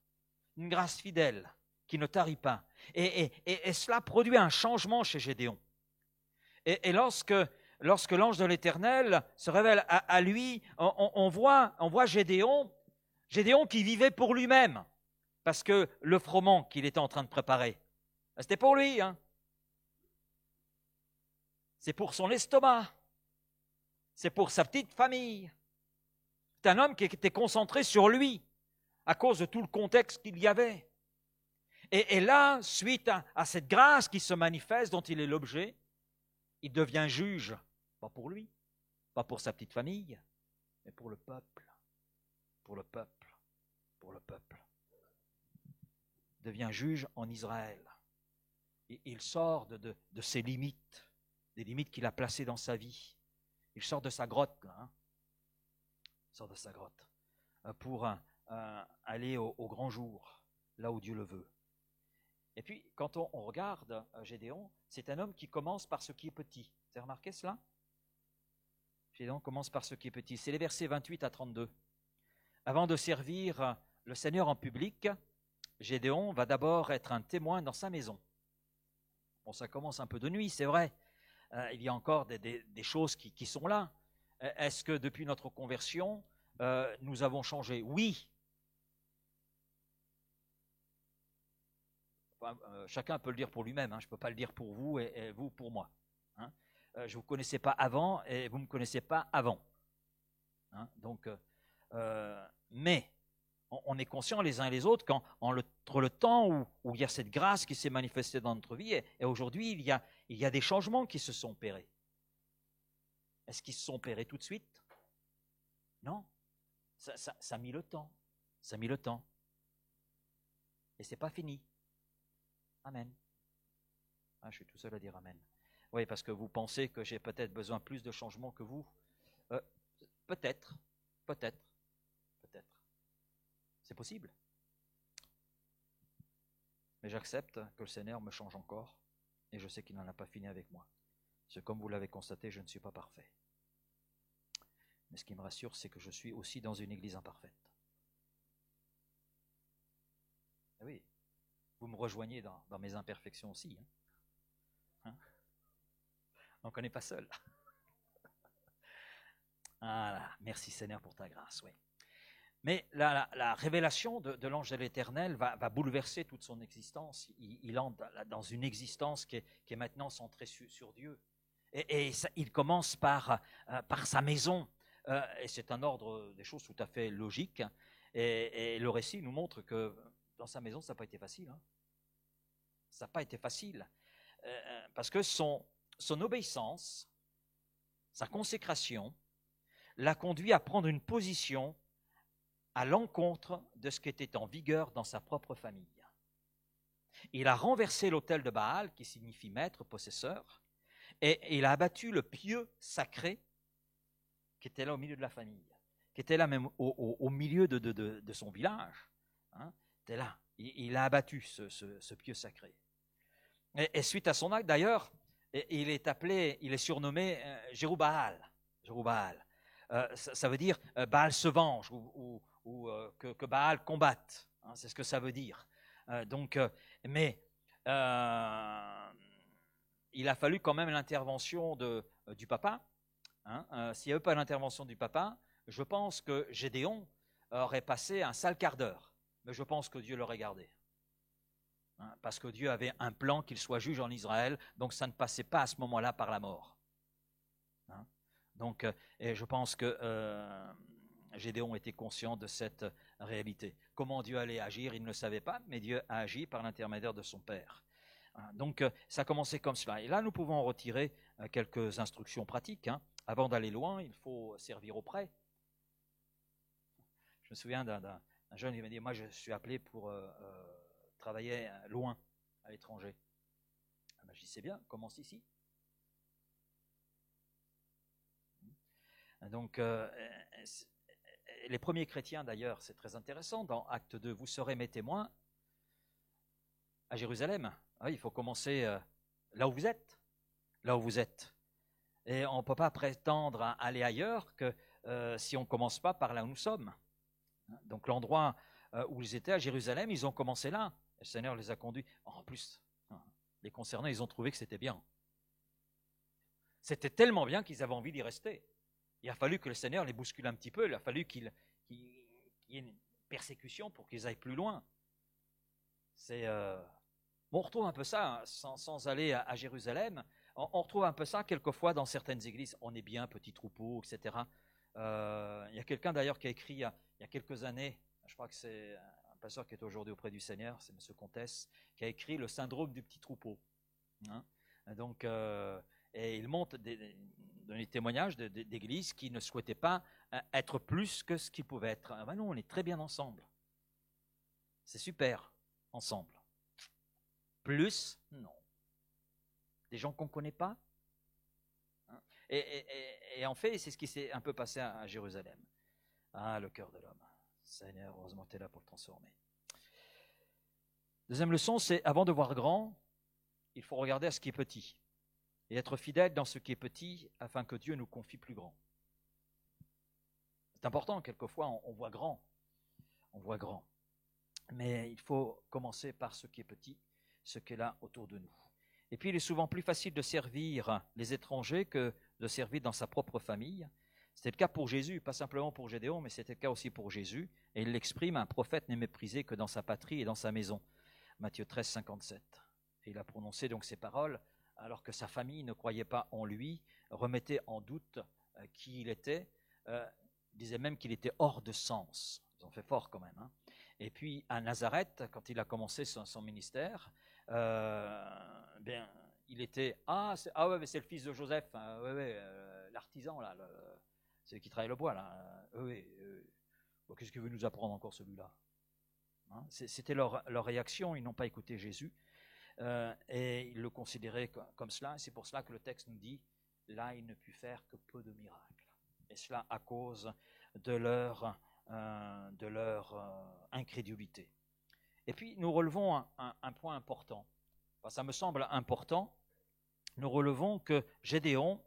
Une grâce fidèle qui ne tarit pas. Et cela produit un changement chez Gédéon. Et lorsque l'ange de l'Éternel se révèle à lui, on voit Gédéon qui vivait pour lui-même, parce que le froment qu'il était en train de préparer, c'était pour lui. C'est pour son estomac, c'est pour sa petite famille. C'est un homme qui était concentré sur lui, à cause de tout le contexte qu'il y avait. Et là, suite à cette grâce qui se manifeste, dont il est l'objet, il devient juge. Pas pour lui, pas pour sa petite famille, mais pour le peuple. Pour le peuple. Pour le peuple. Il devient juge en Israël. Et il sort de ses limites, des limites qu'il a placées dans sa vie. Il sort de sa grotte, là. Il sort de sa grotte pour aller au grand jour, là où Dieu le veut. Et puis, quand on regarde Gédéon, c'est un homme qui commence par ce qui est petit. Vous avez remarqué cela ? Gédéon commence par ce qui est petit. C'est les versets 28 à 32. Avant de servir le Seigneur en public, Gédéon va d'abord être un témoin dans sa maison. Bon, ça commence un peu de nuit, c'est vrai. Il y a encore des choses qui sont là. Est-ce que depuis notre conversion, nous avons changé ? Oui. Chacun peut le dire pour lui-même. Je ne peux pas le dire pour vous et vous pour moi. Je ne vous connaissais pas avant et vous ne me connaissez pas avant. Donc, mais on est conscients les uns et les autres qu'entre le temps où il y a cette grâce qui s'est manifestée dans notre vie et aujourd'hui, il y a des changements qui se sont opérés. Est-ce qu'ils se sont opérés tout de suite ? Non. Ça a mis le temps. Ça a mis le temps. Et ce n'est pas fini. Amen. Je suis tout seul à dire Amen. Oui, parce que vous pensez que j'ai peut-être besoin plus de changements que vous. Peut-être. C'est possible. Mais j'accepte que le Seigneur me change encore, et je sais qu'il n'en a pas fini avec moi. Parce que comme vous l'avez constaté, je ne suis pas parfait. Mais ce qui me rassure, c'est que je suis aussi dans une église imparfaite. Ah oui, vous me rejoignez dans mes imperfections aussi. Hein? Donc on n'est pas seul. Voilà, merci Seigneur pour ta grâce, oui. Mais la révélation de l'ange de l'Éternel va bouleverser toute son existence. Il entre dans une existence qui est maintenant centrée sur Dieu. Et ça, il commence par sa maison. Et c'est un ordre des choses tout à fait logique. Et le récit nous montre que dans sa maison, ça n'a pas été facile. Hein. Ça n'a pas été facile. Parce que son obéissance, sa consécration, l'a conduit à prendre une position à l'encontre de ce qui était en vigueur dans sa propre famille. Il a renversé l'autel de Baal, qui signifie maître, possesseur, et il a abattu le pieu sacré qui était là au milieu de la famille, qui était là même au milieu de son village. Hein, était là. Il a abattu ce pieu sacré. Et suite à son acte, d'ailleurs, il est surnommé Jérubaal. Jérubaal. Ça veut dire Baal se venge ou que Baal combatte. Hein, c'est ce que ça veut dire. Mais il a fallu quand même l'intervention du papa. Hein, s'il n'y avait pas l'intervention du papa, je pense que Gédéon aurait passé un sale quart d'heure. Mais je pense que Dieu l'aurait gardé. Hein, parce que Dieu avait un plan qu'il soit juge en Israël, donc ça ne passait pas à ce moment-là par la mort. Hein, donc, et je pense que Gédéon était conscient de cette réalité. Comment Dieu allait agir, il ne le savait pas, mais Dieu a agi par l'intermédiaire de son Père. Donc ça a commencé comme cela. Et là, nous pouvons en retirer quelques instructions pratiques. Hein. Avant d'aller loin, il faut servir auprès. Je me souviens d'un jeune qui m'a dit, moi je suis appelé pour travailler loin, à l'étranger. Je dis, c'est bien, commence ici. Donc, les premiers chrétiens, d'ailleurs, c'est très intéressant, dans Acte 2, vous serez mes témoins à Jérusalem. Il faut commencer là où vous êtes. Là où vous êtes. Et on ne peut pas prétendre à aller ailleurs que si on ne commence pas par là où nous sommes. Donc l'endroit où ils étaient à Jérusalem, ils ont commencé là. Le Seigneur les a conduits. En plus, les concernés, ils ont trouvé que c'était bien. C'était tellement bien qu'ils avaient envie d'y rester. Il a fallu que le Seigneur les bouscule un petit peu. Il a fallu qu'il y ait une persécution pour qu'ils aillent plus loin. On retrouve un peu ça, hein, sans aller à Jérusalem. On retrouve un peu ça quelquefois dans certaines églises. On est bien, petit troupeau, etc. Il y a quelqu'un d'ailleurs qui a écrit il y a quelques années, je crois que c'est un pasteur qui est aujourd'hui auprès du Seigneur, c'est M. Comtesse, qui a écrit le syndrome du petit troupeau. Hein. Donc, et il montre des témoignages d'églises qui ne souhaitaient pas être plus que ce qu'ils pouvaient être. Ben non, on est très bien ensemble. C'est super, ensemble. Plus, non. Des gens qu'on ne connaît pas. Hein. Et en fait, c'est ce qui s'est un peu passé à Jérusalem. Ah, le cœur de l'homme. Seigneur, heureusement tu es là pour le transformer. Deuxième leçon, c'est avant de voir grand, il faut regarder à ce qui est petit. Et être fidèle dans ce qui est petit afin que Dieu nous confie plus grand. C'est important, quelquefois on voit grand. On voit grand. Mais il faut commencer par ce qui est petit, ce qui est là autour de nous. Et puis il est souvent plus facile de servir les étrangers que de servir dans sa propre famille. C'était le cas pour Jésus, pas simplement pour Gédéon, mais c'était le cas aussi pour Jésus. Et il l'exprime, un prophète n'est méprisé que dans sa patrie et dans sa maison. Matthieu 13, 57. Et il a prononcé donc ces paroles alors que sa famille ne croyait pas en lui, remettait en doute qui il était, disait même qu'il était hors de sens. Ils ont fait fort quand même. Hein. Et puis à Nazareth, quand il a commencé son ministère, il était mais c'est le fils de Joseph, hein, l'artisan là, celui qui travaille le bois là. Qu'est-ce qu'il veut nous apprendre encore celui-là? Hein, c'était leur réaction, ils n'ont pas écouté Jésus et ils le considéraient comme cela. C'est pour cela que le texte nous dit là il ne put faire que peu de miracles. Et cela à cause de leur incrédulité. Et puis nous relevons un point important. Enfin, ça me semble important. Nous relevons que Gédéon,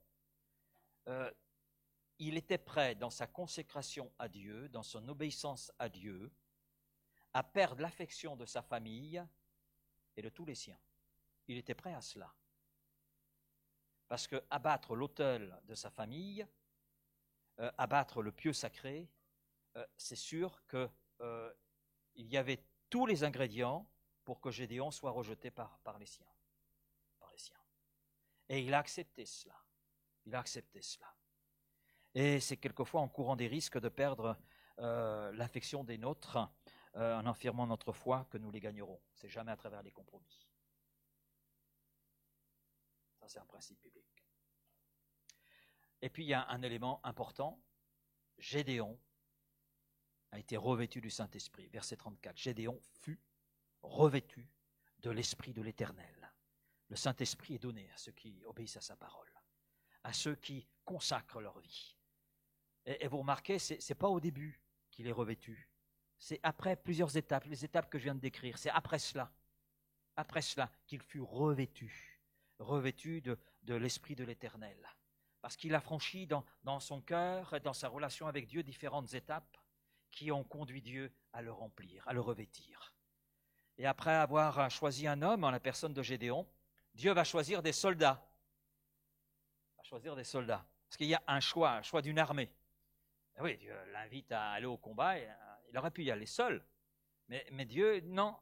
il était prêt dans sa consécration à Dieu, dans son obéissance à Dieu, à perdre l'affection de sa famille et de tous les siens. Il était prêt à cela. Parce que abattre l'autel de sa famille, abattre le pieu sacré, c'est sûr qu'il y avait tous les ingrédients pour que Gédéon soit rejeté par les siens. Et il a accepté cela. Et c'est quelquefois en courant des risques de perdre l'affection des nôtres, en affirmant notre foi, que nous les gagnerons. C'est jamais à travers les compromis. Ça, c'est un principe biblique. Et puis, il y a un élément important. Gédéon a été revêtu du Saint-Esprit. Verset 34. Gédéon fut revêtu de l'Esprit de l'Éternel. Le Saint-Esprit est donné à ceux qui obéissent à sa parole, à ceux qui consacrent leur vie. Et vous remarquez, ce n'est pas au début qu'il est revêtu. C'est après plusieurs étapes, les étapes que je viens de décrire. C'est après cela qu'il fut revêtu de l'Esprit de l'Éternel. Parce qu'il a franchi dans son cœur et dans sa relation avec Dieu différentes étapes qui ont conduit Dieu à le remplir, à le revêtir. Et après avoir choisi un homme en la personne de Gédéon, Dieu va choisir des soldats. Parce qu'il y a un choix d'une armée. Et oui, Dieu l'invite à aller au combat, et il aurait pu y aller seul. Mais Dieu, non.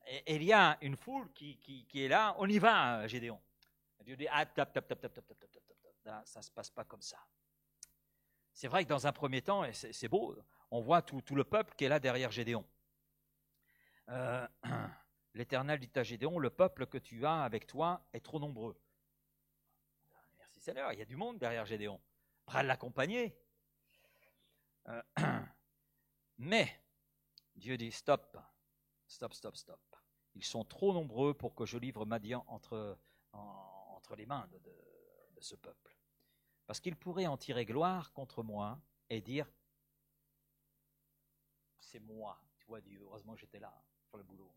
Et il y a une foule qui est là, on y va, Gédéon. Dieu dit, ça ne se passe pas comme ça. C'est vrai que dans un premier temps, et c'est beau, on voit tout le peuple qui est là derrière Gédéon. L'Éternel dit à Gédéon, le peuple que tu as avec toi est trop nombreux. Merci Seigneur, il y a du monde derrière Gédéon. Prêt à l'accompagner. Mais Dieu dit, stop. Ils sont trop nombreux pour que je livre Madian entre les mains de ce peuple. Parce qu'il pourrait en tirer gloire contre moi et dire, c'est moi, tu vois Dieu, heureusement j'étais là pour le boulot.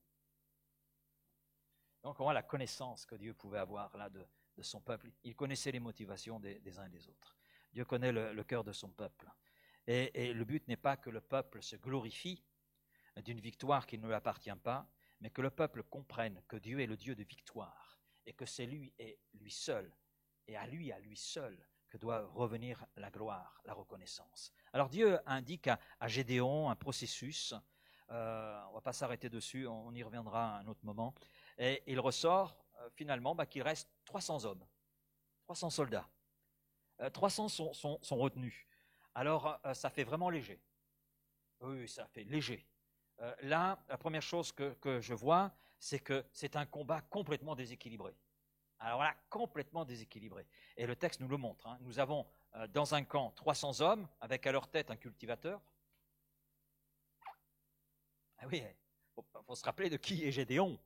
Donc on voit la connaissance que Dieu pouvait avoir là de son peuple. Il connaissait les motivations des uns et des autres. Dieu connaît le cœur de son peuple. Et le but n'est pas que le peuple se glorifie d'une victoire qui ne lui appartient pas, mais que le peuple comprenne que Dieu est le Dieu de victoire et que c'est lui et lui seul, et à lui seul, que doit revenir la gloire, la reconnaissance. Alors Dieu indique à Gédéon un processus, on ne va pas s'arrêter dessus, on y reviendra à un autre moment, et il ressort finalement qu'il reste 300 hommes, 300 soldats. 300 sont retenus. Alors ça fait vraiment léger. Oui, ça fait léger. Là, la première chose que je vois, c'est que c'est un combat complètement déséquilibré. Alors voilà, complètement déséquilibré. Et le texte nous le montre. Hein. Nous avons dans un camp 300 hommes, avec à leur tête un cultivateur. Ah oui, il faut se rappeler de qui est Gédéon.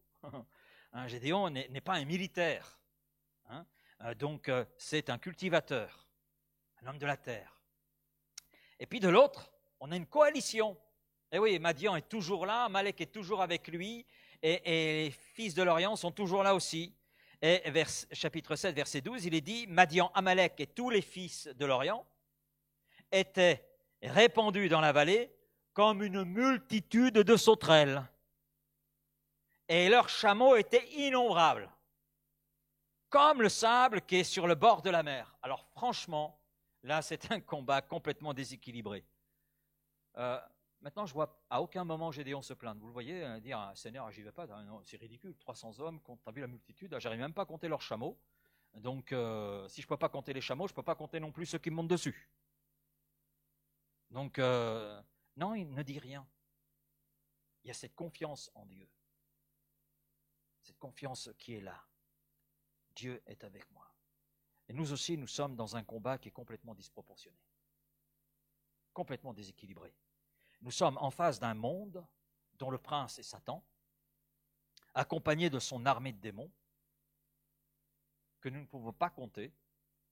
Gédéon n'est pas un militaire. Hein. Donc c'est un cultivateur, un homme de la terre. Et puis de l'autre, on a une coalition. Et oui, Madian est toujours là, Amalek est toujours avec lui, et les fils de l'Orient sont toujours là aussi. Et chapitre 7, verset 12, il est dit, Madian, Amalek et tous les fils de l'Orient étaient répandus dans la vallée comme une multitude de sauterelles. Et leurs chameaux étaient innombrables, comme le sable qui est sur le bord de la mer. Alors franchement, là c'est un combat complètement déséquilibré. Maintenant, je vois à aucun moment Gédéon se plaindre. Vous le voyez, dire Seigneur, j'y vais pas. Non, c'est ridicule. 300 hommes, tu as vu la multitude, j'arrive même pas à compter leurs chameaux. Donc, si je ne peux pas compter les chameaux, je ne peux pas compter non plus ceux qui me montent dessus. Donc, non, il ne dit rien. Il y a cette confiance en Dieu. Cette confiance qui est là. Dieu est avec moi. Et nous aussi, nous sommes dans un combat qui est complètement disproportionné. Complètement déséquilibré. Nous sommes en face d'un monde dont le prince est Satan, accompagné de son armée de démons, que nous ne pouvons pas compter,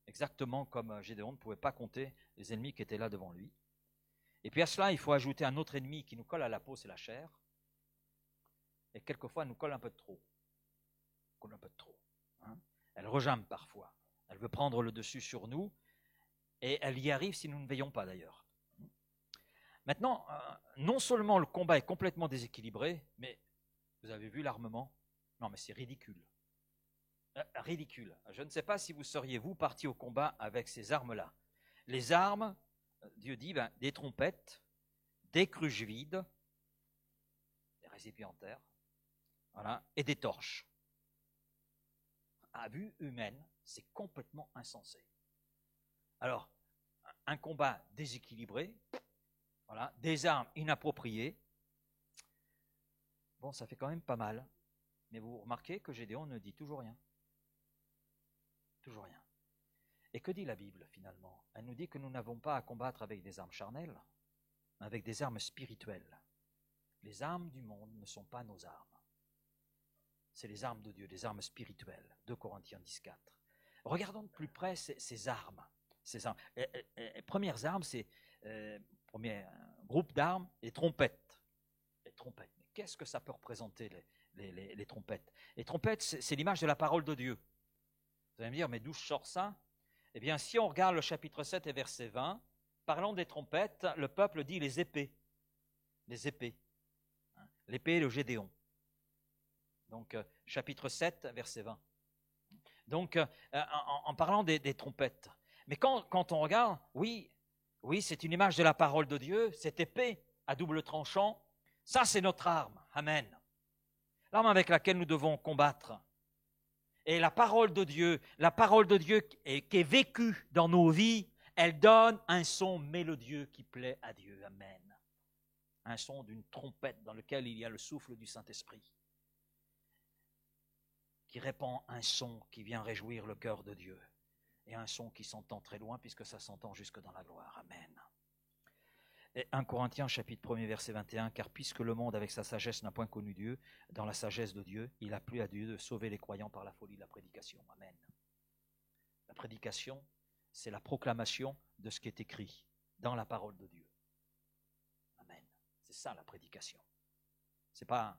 exactement comme Gédéon ne pouvait pas compter les ennemis qui étaient là devant lui. Et puis à cela, il faut ajouter un autre ennemi qui nous colle à la peau, c'est la chair, et quelquefois elle nous colle un peu de trop. Colle un peu de trop. Hein. Elle rejame parfois. Elle veut prendre le dessus sur nous, et elle y arrive si nous ne veillons pas d'ailleurs. Maintenant, non seulement le combat est complètement déséquilibré, mais vous avez vu l'armement? Non, mais c'est ridicule. Ridicule. Je ne sais pas si vous seriez, vous, partis au combat avec ces armes-là. Les armes, Dieu dit, des trompettes, des cruches vides, des récipiendaires, voilà, et des torches. À vue humaine, c'est complètement insensé. Alors, un combat déséquilibré, voilà, des armes inappropriées, bon, ça fait quand même pas mal. Mais vous remarquez que Gédéon ne dit toujours rien. Toujours rien. Et que dit la Bible finalement? Elle nous dit que nous n'avons pas à combattre avec des armes charnelles, mais avec des armes spirituelles. Les armes du monde ne sont pas nos armes. C'est les armes de Dieu, des armes spirituelles. 2 Corinthiens 10,4. Regardons de plus près ces armes. Ces armes. Premières armes, c'est premier groupe d'armes, les trompettes. Les trompettes. Mais qu'est-ce que ça peut représenter les trompettes? Les trompettes, c'est l'image de la parole de Dieu. Vous allez me dire, mais d'où sort ça? Eh bien, si on regarde le chapitre 7 et verset 20, parlant des trompettes, le peuple dit les épées. Les épées. L'épée, le Gédéon. Donc, chapitre 7, verset 20. Donc, en parlant des trompettes. Mais quand on regarde, oui, c'est une image de la parole de Dieu, cette épée à double tranchant, ça c'est notre arme. Amen. L'arme avec laquelle nous devons combattre. Et la parole de Dieu qui est vécue dans nos vies, elle donne un son mélodieux qui plaît à Dieu. Amen. Un son d'une trompette dans lequel il y a le souffle du Saint-Esprit, qui répand un son qui vient réjouir le cœur de Dieu. Et un son qui s'entend très loin puisque ça s'entend jusque dans la gloire. Amen. Et 1 Corinthiens chapitre 1er verset 21, car puisque le monde avec sa sagesse n'a point connu Dieu, dans la sagesse de Dieu, il a plu à Dieu de sauver les croyants par la folie de la prédication. Amen. La prédication, c'est la proclamation de ce qui est écrit dans la parole de Dieu. Amen. C'est ça la prédication. C'est pas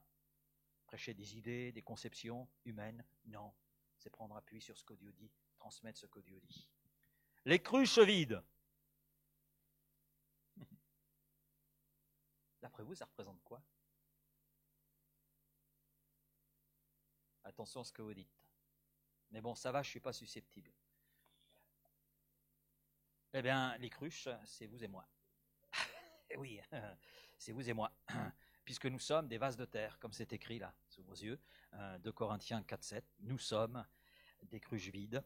prêcher des idées, des conceptions humaines, non. C'est prendre appui sur ce que Dieu dit, transmettre ce que Dieu dit. Les cruches vides. D'après vous, ça représente quoi? Attention à ce que vous dites. Mais bon, ça va, je ne suis pas susceptible. Eh bien, les cruches, c'est vous et moi. Oui, c'est vous et moi. Puisque nous sommes des vases de terre, comme c'est écrit là, sous vos yeux, 2 Corinthiens 4, 7. Nous sommes des cruches vides.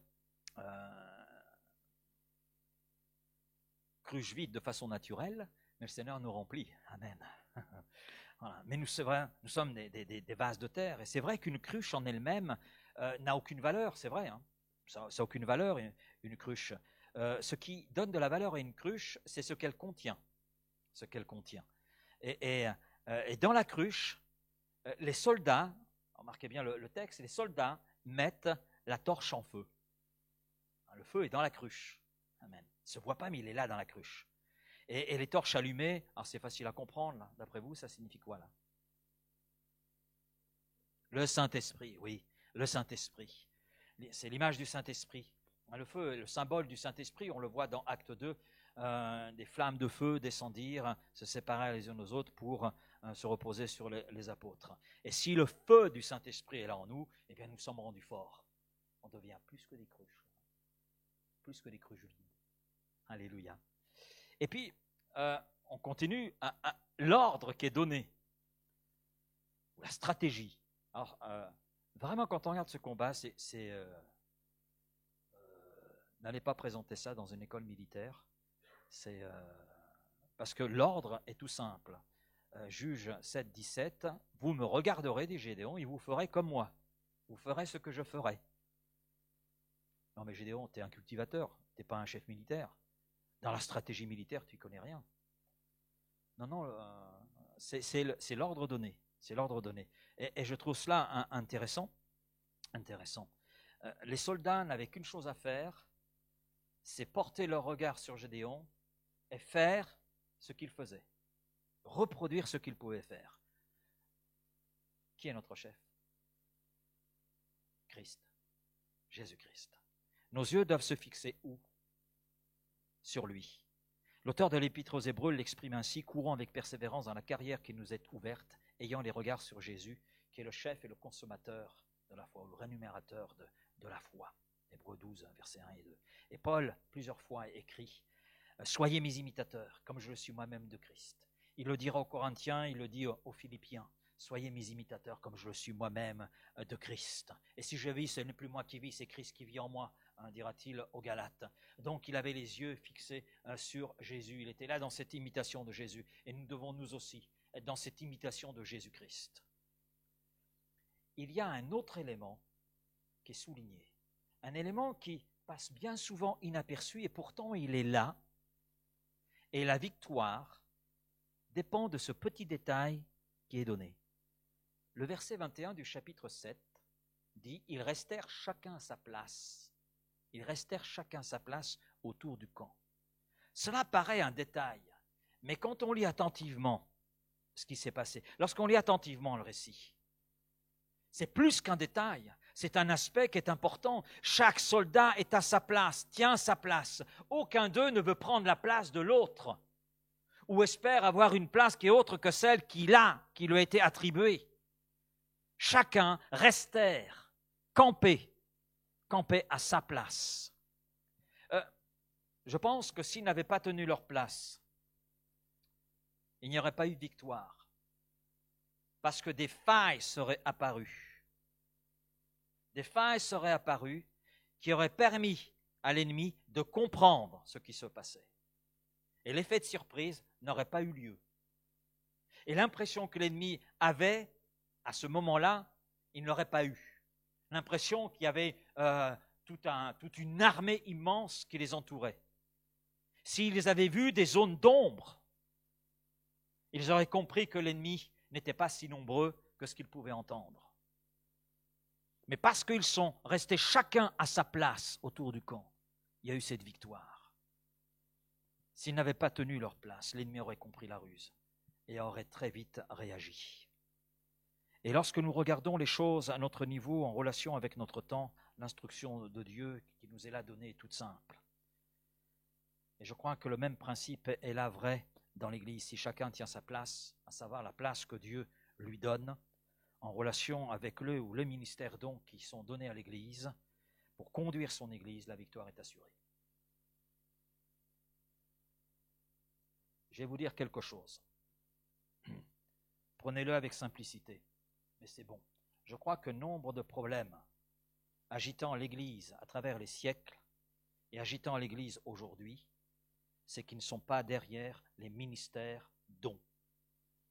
Cruches vides de façon naturelle, mais le Seigneur nous remplit. Amen. Voilà. Mais nous sommes des vases de terre. Et c'est vrai qu'une cruche en elle-même n'a aucune valeur, c'est vrai. Hein. Ça n'a aucune valeur, une cruche. Ce qui donne de la valeur à une cruche, c'est ce qu'elle contient. Ce qu'elle contient. Et dans la cruche, les soldats, remarquez bien le texte, les soldats mettent la torche en feu. Le feu est dans la cruche. Amen. Il ne se voit pas, mais il est là dans la cruche. Et les torches allumées, alors c'est facile à comprendre, là. D'après vous, ça signifie quoi là? Le Saint-Esprit, oui, le Saint-Esprit. C'est l'image du Saint-Esprit. Le feu est le symbole du Saint-Esprit, on le voit dans Acte 2, des flammes de feu descendirent, se séparèrent les unes aux autres pour se reposer sur les apôtres. Et si le feu du Saint-Esprit est là en nous, eh bien nous sommes rendus forts. On devient plus que des cruches. Plus que des cruches vides. Alléluia. Et puis, on continue à l'ordre qui est donné, la stratégie. Alors, vraiment, quand on regarde ce combat, n'allez pas présenter ça dans une école militaire. Parce que l'ordre est tout simple. Juge 7, 17, vous me regarderez, dit Gédéon, et vous ferez comme moi. Vous ferez ce que je ferai. Non mais Gédéon, tu es un cultivateur, tu n'es pas un chef militaire. Dans la stratégie militaire, tu ne connais rien. Non, c'est l'ordre donné. C'est l'ordre donné. Et je trouve cela intéressant. Les soldats n'avaient qu'une chose à faire, c'est porter leur regard sur Gédéon et faire ce qu'il faisait. Reproduire ce qu'il pouvait faire. Qui est notre chef? Christ, Jésus-Christ. Nos yeux doivent se fixer où? Sur lui. L'auteur de l'Épître aux Hébreux l'exprime ainsi: courons avec persévérance dans la carrière qui nous est ouverte, ayant les regards sur Jésus, qui est le chef et le consommateur de la foi, ou le rémunérateur de la foi. Hébreux 12, versets 1 et 2. Et Paul, plusieurs fois, écrit: soyez mes imitateurs, comme je le suis moi-même de Christ. Il le dira aux Corinthiens, il le dit aux Philippiens: soyez mes imitateurs, comme je le suis moi-même de Christ. Et si je vis, ce n'est plus moi qui vis, c'est Christ qui vit en moi, dira-t-il aux Galates. Donc il avait les yeux fixés sur Jésus. Il était là dans cette imitation de Jésus. Et nous devons nous aussi être dans cette imitation de Jésus-Christ. Il y a un autre élément qui est souligné. Un élément qui passe bien souvent inaperçu et pourtant il est là. Et la victoire dépend de ce petit détail qui est donné. Le verset 21 du chapitre 7 dit: ils restèrent chacun à sa place. Ils restèrent chacun à sa place autour du camp. Cela paraît un détail, mais quand on lit attentivement ce qui s'est passé, lorsqu'on lit attentivement le récit, c'est plus qu'un détail, c'est un aspect qui est important. Chaque soldat est à sa place, tient sa place. Aucun d'eux ne veut prendre la place de l'autre ou espère avoir une place qui est autre que celle qu'il a, qui lui a été attribuée. Chacun restèrent campés à sa place. Je pense que s'ils n'avaient pas tenu leur place, il n'y aurait pas eu de victoire, parce que des failles seraient apparues. Des failles seraient apparues qui auraient permis à l'ennemi de comprendre ce qui se passait. Et l'effet de surprise n'aurait pas eu lieu. Et l'impression que l'ennemi avait, à ce moment-là, il n'aurait pas eu. L'impression qu'il y avait toute une armée immense qui les entourait. S'ils avaient vu des zones d'ombre, ils auraient compris que l'ennemi n'était pas si nombreux que ce qu'ils pouvaient entendre. Mais parce qu'ils sont restés chacun à sa place autour du camp, il y a eu cette victoire. S'ils n'avaient pas tenu leur place, l'ennemi aurait compris la ruse et aurait très vite réagi. Et lorsque nous regardons les choses à notre niveau, en relation avec notre temps, l'instruction de Dieu qui nous est là donnée est toute simple. Et je crois que le même principe est là vrai dans l'Église. Si chacun tient sa place, à savoir la place que Dieu lui donne, en relation avec le ou les ministères donc qui sont donnés à l'Église, pour conduire son Église, la victoire est assurée. Je vais vous dire quelque chose. Prenez-le avec simplicité. Mais c'est bon. Je crois que nombre de problèmes agitant l'Église à travers les siècles et agitant l'Église aujourd'hui, c'est qu'ils ne sont pas derrière les ministères dons,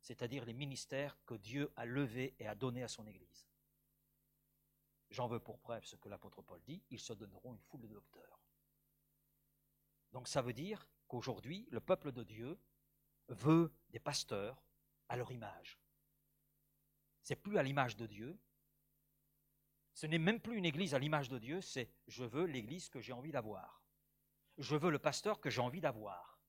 c'est-à-dire les ministères que Dieu a levés et a donnés à son Église. J'en veux pour preuve ce que l'apôtre Paul dit: ils se donneront une foule de docteurs. Donc ça veut dire qu'aujourd'hui, le peuple de Dieu veut des pasteurs à leur image. C'est plus à l'image de Dieu. Ce n'est même plus une église à l'image de Dieu, c'est je veux l'église que j'ai envie d'avoir. Je veux le pasteur que j'ai envie d'avoir.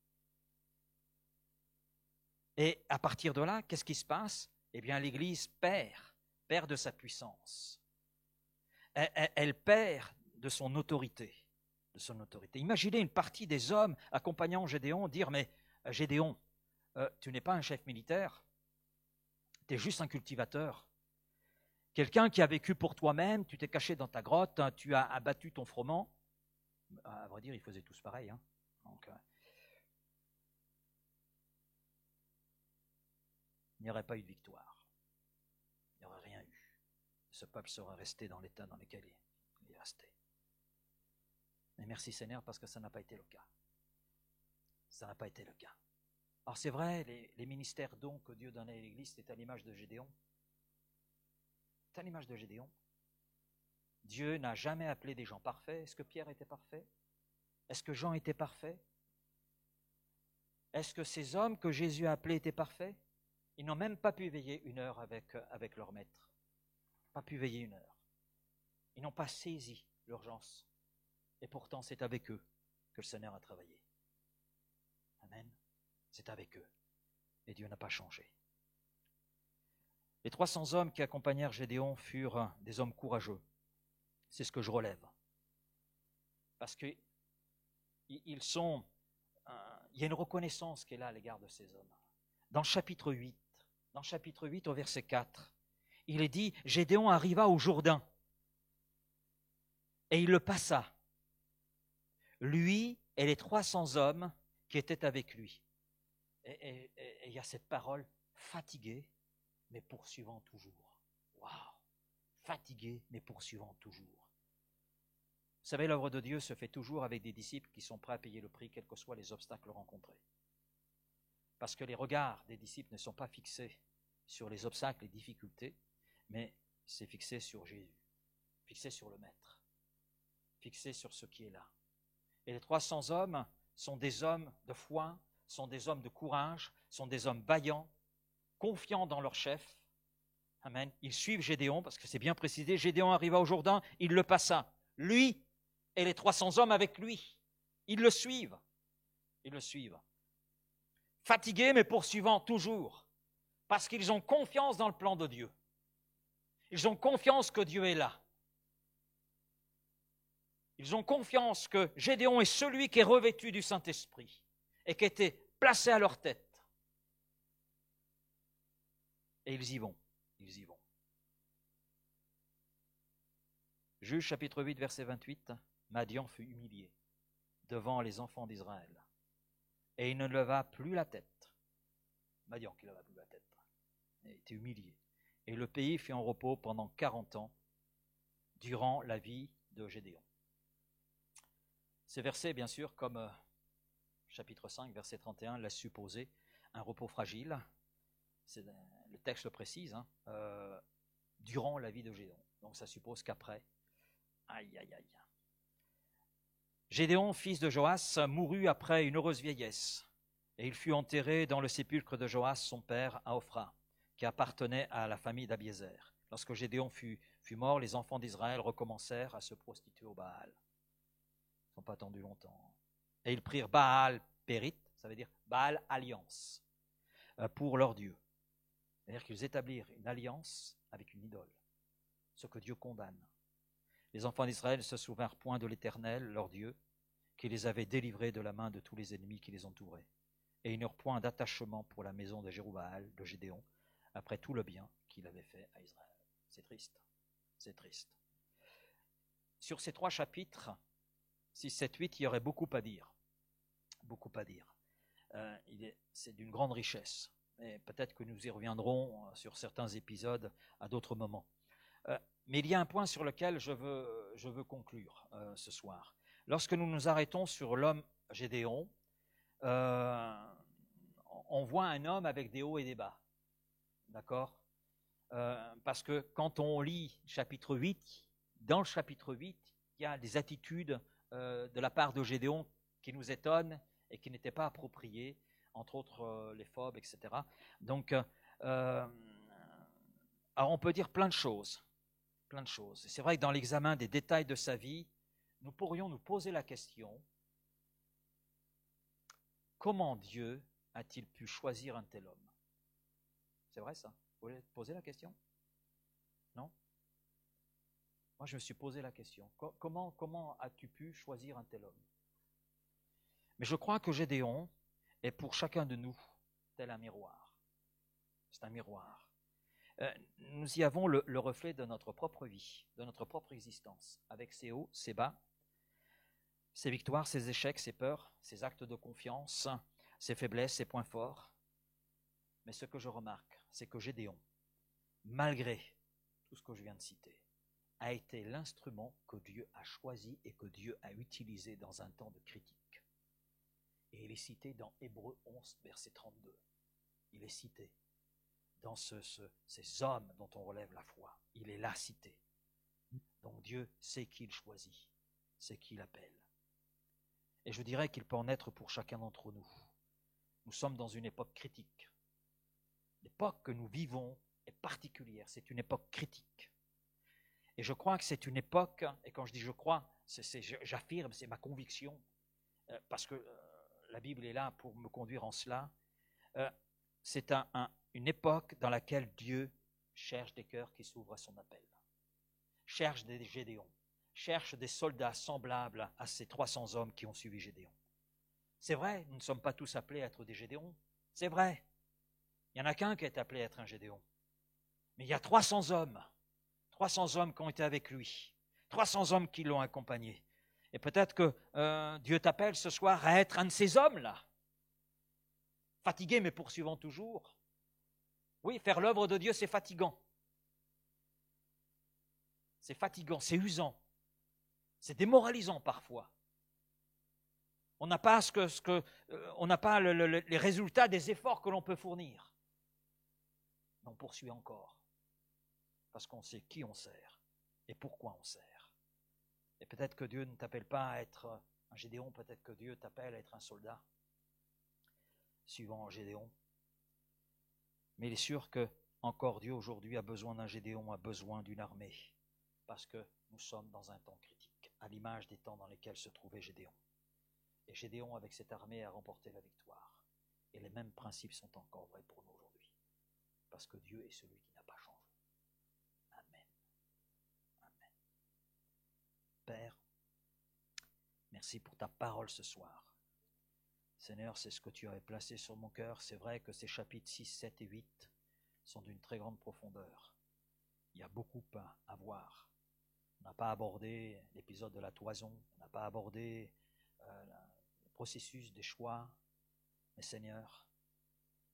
Et à partir de là, qu'est-ce qui se passe? Eh bien, l'église perd de sa puissance. Elle perd de son autorité. Imaginez une partie des hommes accompagnant Gédéon dire: mais Gédéon, tu n'es pas un chef militaire, tu es juste un cultivateur. Quelqu'un qui a vécu pour toi-même, tu t'es caché dans ta grotte, tu as abattu ton froment. À vrai dire, ils faisaient tous pareil. Donc, il n'y aurait pas eu de victoire. Il n'y aurait rien eu. Ce peuple serait resté dans l'état dans lequel il est resté. Mais merci Seigneur, parce que ça n'a pas été le cas. Ça n'a pas été le cas. Alors c'est vrai, les ministères dons que Dieu donnait à l'Église, c'était à l'image de Gédéon. C'est à l'image de Gédéon. Dieu n'a jamais appelé des gens parfaits. Est-ce que Pierre était parfait? Est-ce que Jean était parfait? Est-ce que ces hommes que Jésus a appelés étaient parfaits? Ils n'ont même pas pu veiller 1 heure avec leur maître. Pas pu veiller 1 heure. Ils n'ont pas saisi l'urgence. Et pourtant, c'est avec eux que le Seigneur a travaillé. Amen. C'est avec eux. Et Dieu n'a pas changé. Les 300 hommes qui accompagnèrent Gédéon furent des hommes courageux. C'est ce que je relève. Parce que il y a une reconnaissance qui est là à l'égard de ces hommes. Dans le chapitre 8, au verset 4, il est dit, Gédéon arriva au Jourdain et il le passa, lui et les 300 hommes qui étaient avec lui. Et il y a cette parole, fatigué, mais poursuivant toujours. Waouh! Fatigué, mais poursuivant toujours. Vous savez, l'œuvre de Dieu se fait toujours avec des disciples qui sont prêts à payer le prix, quels que soient les obstacles rencontrés. Parce que les regards des disciples ne sont pas fixés sur les obstacles, les difficultés, mais c'est fixé sur Jésus, fixé sur le Maître, fixé sur ce qui est là. Et les 300 hommes sont des hommes de foi, sont des hommes de courage, sont des hommes vaillants, confiants dans leur chef. Amen. Ils suivent Gédéon, parce que c'est bien précisé, Gédéon arriva au Jourdain, il le passa. Lui et les 300 hommes avec lui, ils le suivent. Ils le suivent. Fatigués, mais poursuivant toujours, parce qu'ils ont confiance dans le plan de Dieu. Ils ont confiance que Dieu est là. Ils ont confiance que Gédéon est celui qui est revêtu du Saint-Esprit et qui a été placé à leur tête. Et ils y vont. Ils y vont. Juge chapitre 8, verset 28, Madian fut humilié devant les enfants d'Israël. Et il ne leva plus la tête. Madian qui ne leva plus la tête. Il a été humilié. Et le pays fut en repos pendant 40 ans, durant la vie de Gédéon. Ces versets, bien sûr, comme chapitre 5, verset 31, l'a supposé, un repos fragile. Le texte le précise, durant la vie de Gédéon. Donc ça suppose qu'après, aïe, aïe, aïe. Gédéon, fils de Joas, mourut après une heureuse vieillesse, et il fut enterré dans le sépulcre de Joas, son père, à Ophra, qui appartenait à la famille d'Abiézer. Lorsque Gédéon fut mort, les enfants d'Israël recommencèrent à se prostituer au Baal. Ils n'ont pas attendu longtemps. Et ils prirent Baal Périt, ça veut dire Baal Alliance, pour leur Dieu. C'est-à-dire qu'ils établirent une alliance avec une idole, ce que Dieu condamne. Les enfants d'Israël ne se souvinrent point de l'Éternel, leur Dieu, qui les avait délivrés de la main de tous les ennemis qui les entouraient. Et ils n'eurent point d'attachement pour la maison de Jérubaal, de Gédéon, après tout le bien qu'il avait fait à Israël. C'est triste, c'est triste. Sur ces 3 chapitres, 6, 7, 8, il y aurait beaucoup à dire. Beaucoup à dire. C'est d'une grande richesse. Et peut-être que nous y reviendrons sur certains épisodes à d'autres moments. Mais il y a un point sur lequel je veux conclure ce soir. Lorsque nous nous arrêtons sur l'homme Gédéon, on voit un homme avec des hauts et des bas. D'accord ? Parce que quand on lit chapitre 8, dans le chapitre 8, il y a des attitudes de la part de Gédéon qui nous étonnent et qui n'étaient pas appropriées, entre autres les phobes, etc. Donc, alors on peut dire plein de choses. Plein de choses. C'est vrai que dans l'examen des détails de sa vie, nous pourrions nous poser la question, comment Dieu a-t-il pu choisir un tel homme? C'est vrai ça? Vous voulez poser la question? Non? Moi je me suis posé la question. Comment as-tu pu choisir un tel homme? Mais je crois que Gédéon est pour chacun de nous tel un miroir. C'est un miroir. Nous y avons le reflet de notre propre vie, de notre propre existence, avec ses hauts, ses bas, ses victoires, ses échecs, ses peurs, ses actes de confiance, ses faiblesses, ses points forts. Mais ce que je remarque, c'est que Gédéon, malgré tout ce que je viens de citer, a été l'instrument que Dieu a choisi et que Dieu a utilisé dans un temps de critique. Et il est cité dans Hébreux 11, verset 32. Il est cité dans ces hommes dont on relève la foi. Il est là cité. Donc Dieu sait qui il choisit, sait qui il appelle. Et je dirais qu'il peut en être pour chacun d'entre nous. Nous sommes dans une époque critique. L'époque que nous vivons est particulière, c'est une époque critique. Et je crois que c'est une époque, et quand je dis je crois, j'affirme, c'est ma conviction, parce que la Bible est là pour me conduire en cela. C'est une époque dans laquelle Dieu cherche des cœurs qui s'ouvrent à son appel. Cherche des Gédéons. Cherche des soldats semblables à ces 300 hommes qui ont suivi Gédéon. C'est vrai, nous ne sommes pas tous appelés à être des Gédéons. C'est vrai. Il n'y en a qu'un qui est appelé à être un Gédéon. Mais il y a 300 hommes qui ont été avec lui, 300 hommes qui l'ont accompagné. Et peut-être que Dieu t'appelle ce soir à être un de ces hommes-là, fatigué mais poursuivant toujours. Oui, faire l'œuvre de Dieu, c'est fatigant. C'est fatigant, c'est usant, c'est démoralisant parfois. On n'a pas, on n'a pas les résultats des efforts que l'on peut fournir. Mais on poursuit encore, parce qu'on sait qui on sert et pourquoi on sert. Et peut-être que Dieu ne t'appelle pas à être un Gédéon, peut-être que Dieu t'appelle à être un soldat, suivant Gédéon. Mais il est sûr que encore Dieu aujourd'hui a besoin d'un Gédéon, a besoin d'une armée, parce que nous sommes dans un temps critique, à l'image des temps dans lesquels se trouvait Gédéon. Et Gédéon, avec cette armée, a remporté la victoire. Et les mêmes principes sont encore vrais pour nous aujourd'hui, parce que Dieu est celui qui n'a pas changé. Amen. Amen. Père, merci pour ta parole ce soir. Seigneur, c'est ce que tu avais placé sur mon cœur. C'est vrai que ces chapitres 6, 7 et 8 sont d'une très grande profondeur. Il y a beaucoup à voir. On n'a pas abordé l'épisode de la toison, on n'a pas abordé le processus des choix. Mais Seigneur,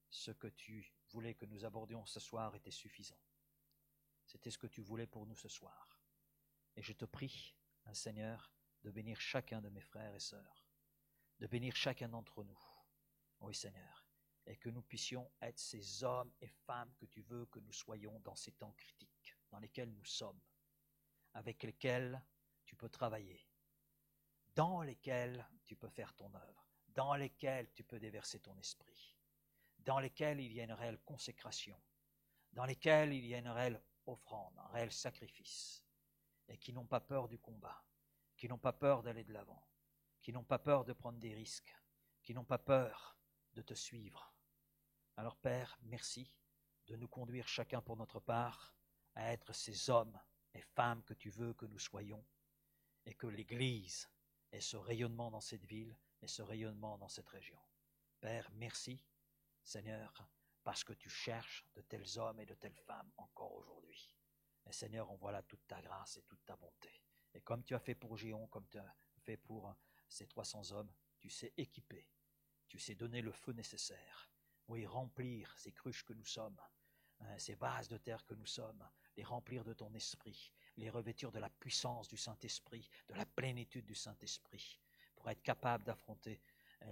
ce que tu voulais que nous abordions ce soir était suffisant. C'était ce que tu voulais pour nous ce soir. Et je te prie, Seigneur, de bénir chacun de mes frères et sœurs, de bénir chacun d'entre nous. Oui, Seigneur, et que nous puissions être ces hommes et femmes que tu veux que nous soyons dans ces temps critiques dans lesquels nous sommes, avec lesquels tu peux travailler, dans lesquels tu peux faire ton œuvre, dans lesquels tu peux déverser ton esprit, dans lesquels il y a une réelle consécration, dans lesquels il y a une réelle offrande, un réel sacrifice, et qui n'ont pas peur du combat, qui n'ont pas peur d'aller de l'avant, qui n'ont pas peur de prendre des risques, qui n'ont pas peur de te suivre. Alors Père, merci de nous conduire chacun pour notre part à être ces hommes et femmes que tu veux que nous soyons, et que l'Église ait ce rayonnement dans cette ville et ce rayonnement dans cette région. Père, merci, Seigneur, parce que tu cherches de tels hommes et de telles femmes encore aujourd'hui. Et Seigneur, on voit là toute ta grâce et toute ta bonté. Et comme tu as fait pour Géon, comme tu as fait pour ces 300 hommes, tu sais équiper, tu sais donner le feu nécessaire. Oui, remplir ces cruches que nous sommes, ces vases de terre que nous sommes, les remplir de ton esprit, les revêtir de la puissance du Saint-Esprit, de la plénitude du Saint-Esprit, pour être capable d'affronter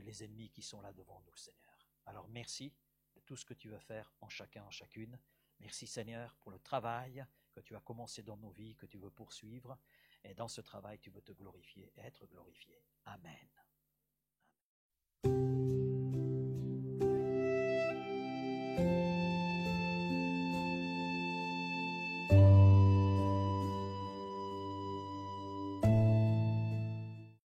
les ennemis qui sont là devant nous, Seigneur. Alors merci de tout ce que tu veux faire en chacun, en chacune. Merci, Seigneur, pour le travail que tu as commencé dans nos vies, que tu veux poursuivre. Et dans ce travail, tu veux te glorifier et être glorifié.